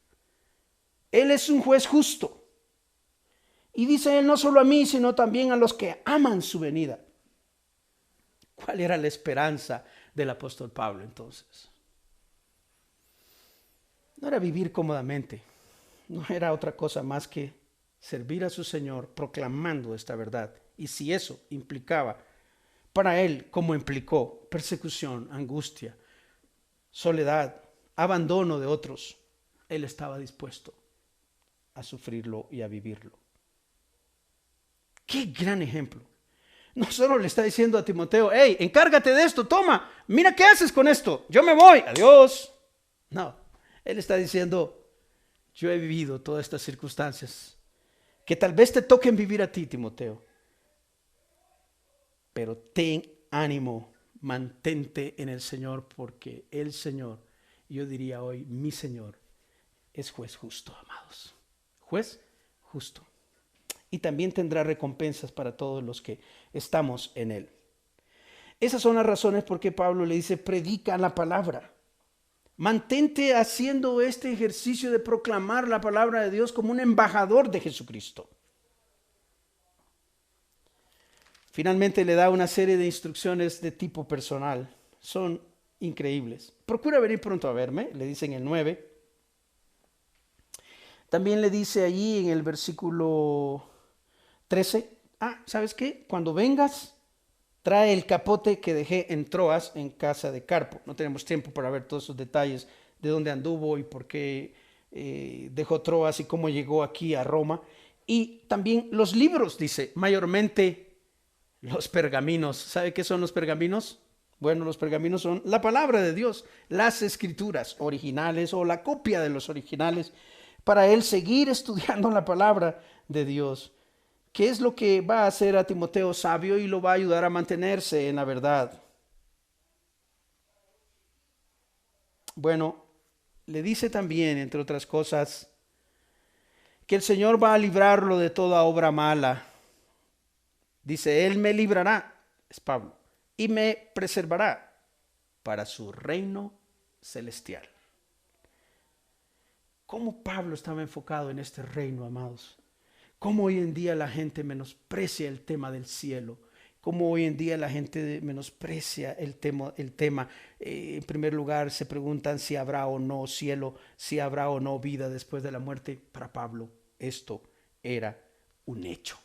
Él es un juez justo. Y dice él, no solo a mí, sino también a los que aman su venida. ¿Cuál era la esperanza del apóstol Pablo entonces? No era vivir cómodamente, no era otra cosa más que servir a su Señor proclamando esta verdad. Y si eso implicaba para él, como implicó persecución, angustia, soledad, abandono de otros, él estaba dispuesto a sufrirlo y a vivirlo. ¡Qué gran ejemplo! No solo le está diciendo a Timoteo, hey, encárgate de esto, toma, mira qué haces con esto, yo me voy, adiós. No, él está diciendo, yo he vivido todas estas circunstancias que tal vez te toquen vivir a ti, Timoteo. Pero ten ánimo, mantente en el Señor, porque el Señor, yo diría hoy, mi Señor, es juez justo, amados. Juez justo. Y también tendrá recompensas para todos los que estamos en él. Esas son las razones por qué Pablo le dice, predica la palabra. Mantente haciendo este ejercicio de proclamar la palabra de Dios como un embajador de Jesucristo. Finalmente le da una serie de instrucciones de tipo personal. Son increíbles. Procura venir pronto a verme, le dice en el 9. También le dice allí en el versículo 13, ¿sabes qué? Cuando vengas, trae el capote que dejé en Troas, en casa de Carpo. No tenemos tiempo para ver todos esos detalles de dónde anduvo y por qué dejó Troas y cómo llegó aquí a Roma. Y también los libros, dice, mayormente los pergaminos. ¿Sabe qué son los pergaminos? Bueno, los pergaminos son la palabra de Dios, las escrituras originales o la copia de los originales, para él seguir estudiando la palabra de Dios. ¿Qué es lo que va a hacer a Timoteo sabio y lo va a ayudar a mantenerse en la verdad? Bueno, le dice también, entre otras cosas, que el Señor va a librarlo de toda obra mala. Dice, Él me librará, es Pablo, y me preservará para su reino celestial. ¿Cómo Pablo estaba enfocado en este reino, amados? ¿Cómo hoy en día la gente menosprecia el tema del cielo? ¿Cómo hoy en día la gente menosprecia el tema? En primer lugar, se preguntan si habrá o no cielo, si habrá o no vida después de la muerte. Para Pablo, esto era un hecho.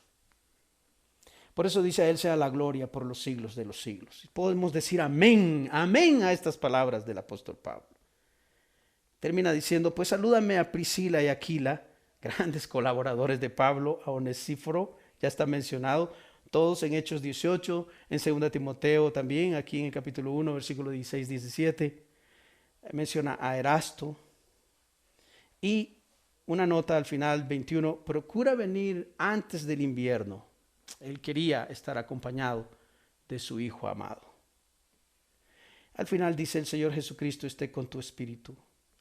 Por eso dice, a él sea la gloria por los siglos de los siglos. Y podemos decir amén, amén a estas palabras del apóstol Pablo. Termina diciendo, pues salúdame a Priscila y Aquila, grandes colaboradores de Pablo, a Onesíforo, ya está mencionado, todos en Hechos 18, en 2 Timoteo también, aquí en el capítulo 1, versículo 16-17, menciona a Erasto. Y una nota al final, 21, procura venir antes del invierno. Él quería estar acompañado de su Hijo amado. Al final dice, el Señor Jesucristo esté con tu espíritu.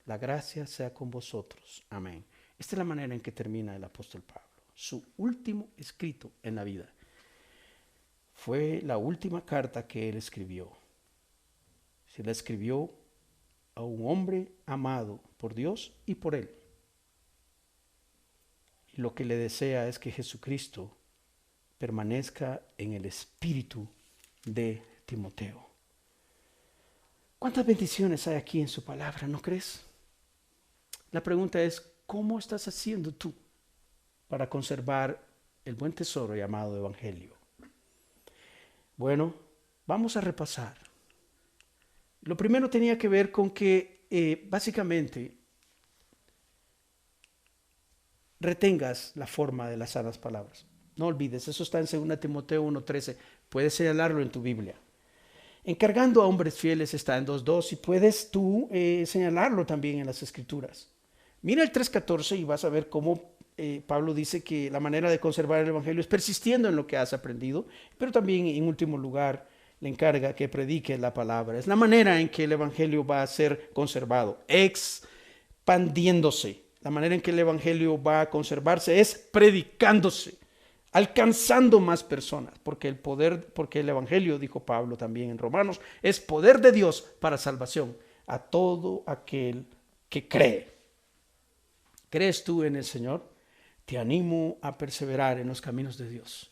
La gracia sea con vosotros. Amén. Esta es la manera en que termina el apóstol Pablo. su último escrito en la vida. Fue la última carta que él escribió. Se la escribió a un hombre amado por Dios y por él. Y lo que le desea es que Jesucristo permanezca en el espíritu de Timoteo. ¿Cuántas bendiciones hay aquí en su palabra, no crees? La pregunta es, ¿cómo estás haciendo tú para conservar el buen tesoro llamado Evangelio? Bueno, vamos a repasar. Lo primero tenía que ver con que básicamente retengas la forma de las sanas palabras. No olvides, eso está en 2 Timoteo 1:13. Puedes señalarlo en tu Biblia. Encargando a hombres fieles está en 2:2 y puedes tú señalarlo también en las Escrituras. Mira el 3:14 y vas a ver cómo Pablo dice que la manera de conservar el Evangelio es persistiendo en lo que has aprendido, pero también en último lugar le encarga que predique la palabra. Es la manera en que el Evangelio va a ser conservado, expandiéndose. La manera en que el Evangelio va a conservarse es predicándose, alcanzando más personas, porque el Evangelio, dijo Pablo también en Romanos, es poder de Dios para salvación a todo aquel que cree. ¿Crees tú en el Señor? Te animo a perseverar en los caminos de Dios.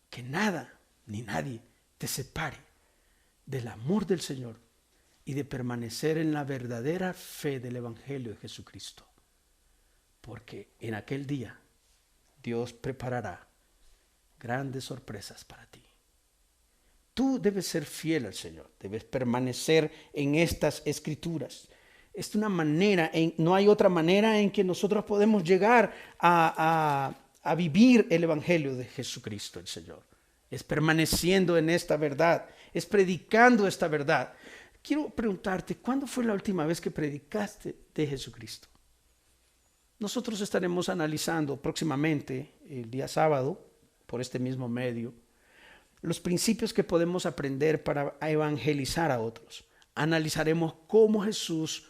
Que nada ni nadie te separe del amor del Señor y de permanecer en la verdadera fe del Evangelio de Jesucristo. Porque en aquel día Dios preparará grandes sorpresas para ti. Tú debes ser fiel al Señor, debes permanecer en estas escrituras. Es una manera, no hay otra manera en que nosotros podemos llegar a vivir el Evangelio de Jesucristo el Señor. Es permaneciendo en esta verdad, es predicando esta verdad. Quiero preguntarte, ¿cuándo fue la última vez que predicaste de Jesucristo? Nosotros estaremos analizando próximamente, el día sábado, por este mismo medio, los principios que podemos aprender para evangelizar a otros. Analizaremos cómo Jesús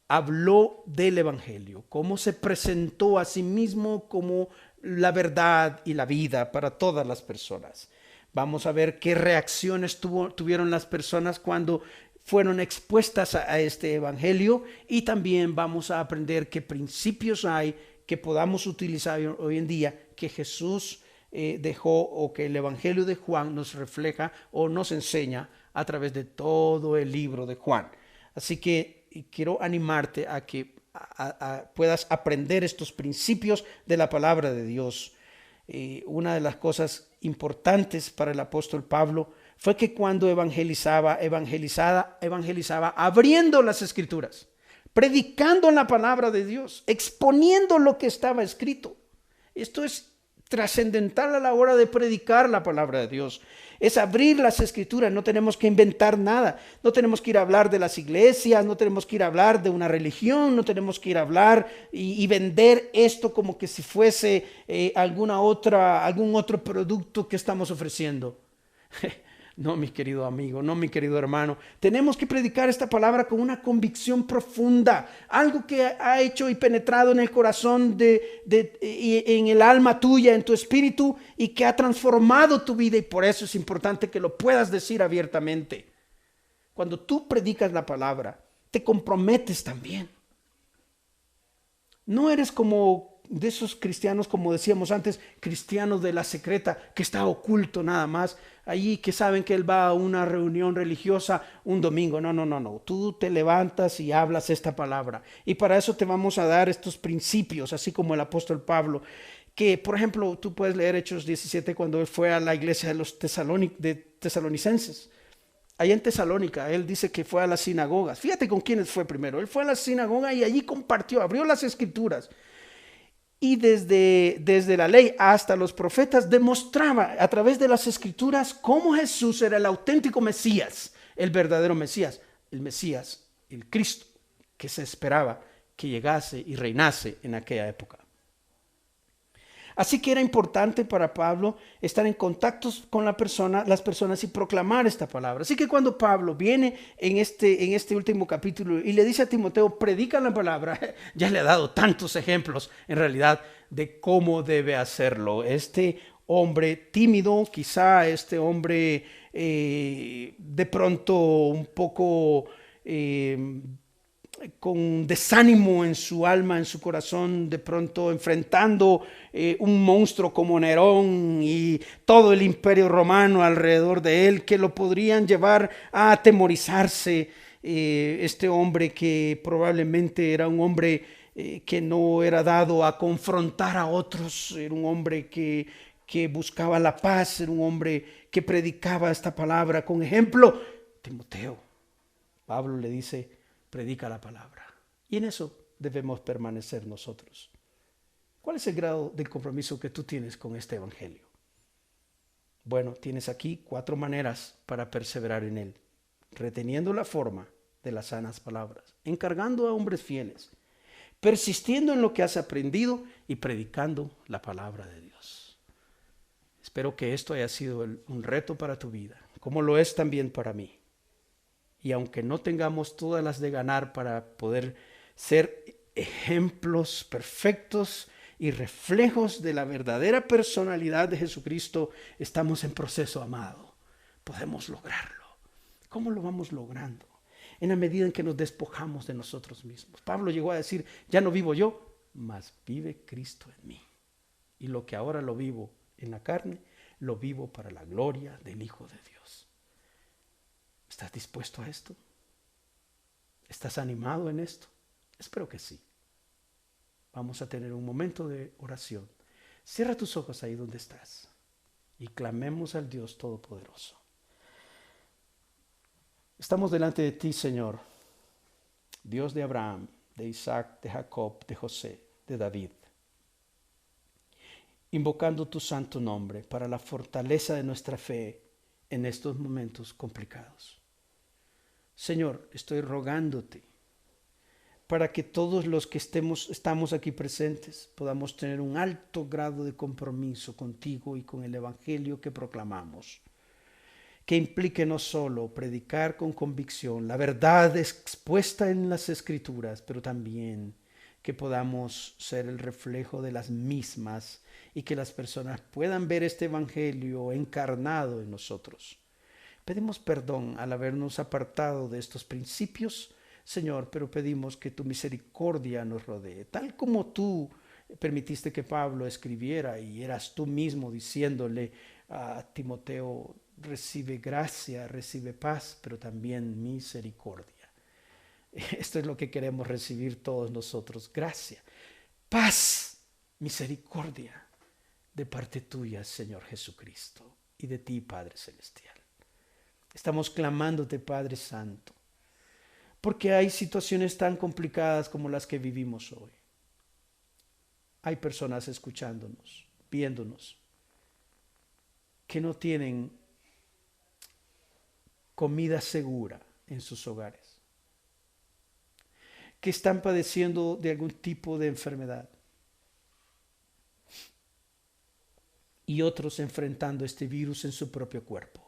habló del Evangelio, cómo se presentó a sí mismo como la verdad y la vida para todas las personas. Vamos a ver qué reacciones tuvieron las personas cuando fueron expuestas a este Evangelio, y también vamos a aprender qué principios hay que podamos utilizar hoy en día que Jesús dejó, o que el Evangelio de Juan nos refleja o nos enseña a través de todo el libro de Juan. Así que quiero animarte a que puedas aprender estos principios de la palabra de Dios. Una de las cosas importantes para el apóstol Pablo fue que cuando evangelizaba abriendo las Escrituras, predicando la palabra de Dios, exponiendo lo que estaba escrito. Esto es trascendental a la hora de predicar la palabra de Dios. Es abrir las Escrituras, no tenemos que inventar nada, no tenemos que ir a hablar de las iglesias, no tenemos que ir a hablar de una religión, no tenemos que ir a hablar y vender esto como que si fuese algún otro producto que estamos ofreciendo. No, mi querido amigo, no, mi querido hermano. Tenemos que predicar esta palabra con una convicción profunda, algo que ha hecho y penetrado en el corazón y en el alma tuya, en tu espíritu, y que ha transformado tu vida, y por eso es importante que lo puedas decir abiertamente. Cuando tú predicas la palabra, te comprometes también. No eres como de esos cristianos, como decíamos antes, cristianos de la secreta, que está oculto nada más, allí que saben que él va a una reunión religiosa un domingo. No. Tú te levantas y hablas esta palabra. Y para eso te vamos a dar estos principios, así como el apóstol Pablo, que por ejemplo tú puedes leer Hechos 17 cuando él fue a la iglesia de los tesalonicenses. Allá en Tesalónica, él dice que fue a las sinagogas. Fíjate con quiénes fue primero. Él fue a la sinagoga y allí compartió, abrió las Escrituras. Y desde la ley hasta los profetas demostraba a través de las Escrituras cómo Jesús era el auténtico Mesías, el verdadero Mesías, el Cristo que se esperaba que llegase y reinase en aquella época. Así que era importante para Pablo estar en contacto con las personas y proclamar esta palabra. Así que cuando Pablo viene en este último capítulo y le dice a Timoteo, predica la palabra, ya le ha dado tantos ejemplos en realidad de cómo debe hacerlo. Este hombre tímido, quizá este hombre de pronto un poco con desánimo en su alma, en su corazón, de pronto enfrentando un monstruo como Nerón y todo el imperio romano alrededor de él, que lo podrían llevar a atemorizarse. Este hombre que probablemente era un hombre que no era dado a confrontar a otros, era un hombre que buscaba la paz, era un hombre que predicaba esta palabra con ejemplo. Timoteo, Pablo le dice, predica la palabra. Y en eso debemos permanecer nosotros. ¿Cuál es el grado de compromiso que tú tienes con este evangelio? Bueno, tienes aquí 4 maneras para perseverar en él. Reteniendo la forma de las sanas palabras, encargando a hombres fieles, persistiendo en lo que has aprendido y predicando la palabra de Dios. Espero que esto haya sido un reto para tu vida, como lo es también para mí. Y aunque no tengamos todas las de ganar para poder ser ejemplos perfectos y reflejos de la verdadera personalidad de Jesucristo, estamos en proceso, amado. Podemos lograrlo. ¿Cómo lo vamos logrando? En la medida en que nos despojamos de nosotros mismos. Pablo llegó a decir, ya no vivo yo, mas vive Cristo en mí. Y lo que ahora lo vivo en la carne, lo vivo para la gloria del Hijo de Dios. ¿Estás dispuesto a esto? ¿Estás animado en esto? Espero que sí. Vamos a tener un momento de oración. Cierra tus ojos ahí donde estás y clamemos al Dios Todopoderoso. Estamos delante de ti, Señor, Dios de Abraham, de Isaac, de Jacob, de José, de David, invocando tu santo nombre para la fortaleza de nuestra fe en estos momentos complicados. Señor, estoy rogándote para que todos los que estamos aquí presentes podamos tener un alto grado de compromiso contigo y con el evangelio que proclamamos, que implique no solo predicar con convicción la verdad expuesta en las Escrituras, pero también que podamos ser el reflejo de las mismas y que las personas puedan ver este evangelio encarnado en nosotros. Pedimos perdón al habernos apartado de estos principios, Señor, pero pedimos que tu misericordia nos rodee, tal como tú permitiste que Pablo escribiera y eras tú mismo diciéndole a Timoteo, recibe gracia, recibe paz, pero también misericordia. Esto es lo que queremos recibir todos nosotros, gracia, paz, misericordia de parte tuya, Señor Jesucristo, y de ti, Padre Celestial. Estamos clamándote, Padre Santo, porque hay situaciones tan complicadas como las que vivimos hoy. Hay personas escuchándonos, viéndonos, que no tienen comida segura en sus hogares, que están padeciendo de algún tipo de enfermedad y otros enfrentando este virus en su propio cuerpo.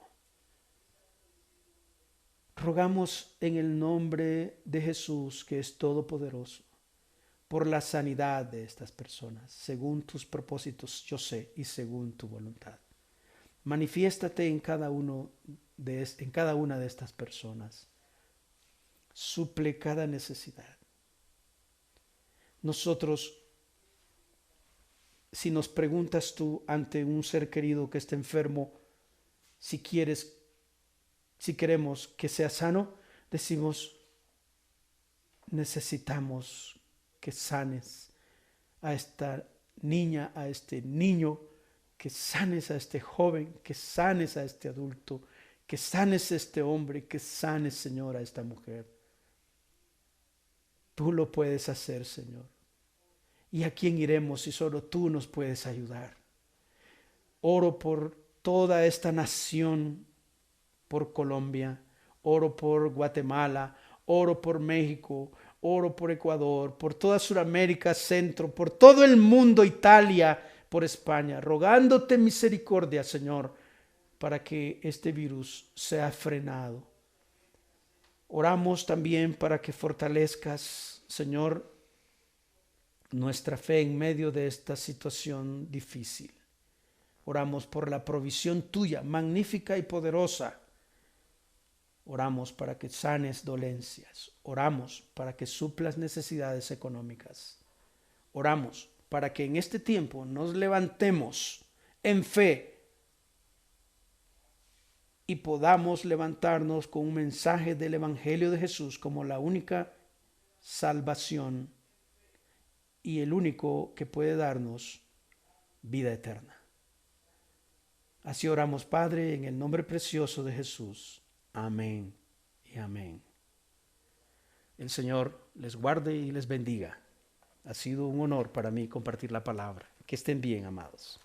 Rogamos en el nombre de Jesús, que es todopoderoso, por la sanidad de estas personas, según tus propósitos, yo sé, y según tu voluntad. Manifiéstate en cada una de estas personas. Suple cada necesidad. Nosotros, si nos preguntas tú ante un ser querido que está enfermo, si queremos que sea sano, decimos, necesitamos que sanes a esta niña, a este niño, que sanes a este joven, que sanes a este adulto, que sanes a este hombre, que sanes, Señor, a esta mujer. Tú lo puedes hacer, Señor. ¿Y a quién iremos si solo tú nos puedes ayudar? Oro por toda esta nación, por Colombia, oro por Guatemala, oro por México, oro por Ecuador, por toda Sudamérica, Centro, por todo el mundo, Italia, por España, rogándote misericordia, Señor, para que este virus sea frenado. Oramos también para que fortalezcas, Señor, nuestra fe en medio de esta situación difícil. Oramos por la provisión tuya, magnífica y poderosa. Oramos para que sanes dolencias. Oramos para que suplas necesidades económicas. Oramos para que en este tiempo nos levantemos en fe y podamos levantarnos con un mensaje del Evangelio de Jesús como la única salvación y el único que puede darnos vida eterna. Así oramos, Padre, en el nombre precioso de Jesús. Amén y amén. El Señor les guarde y les bendiga. Ha sido un honor para mí compartir la palabra. Que estén bien, amados.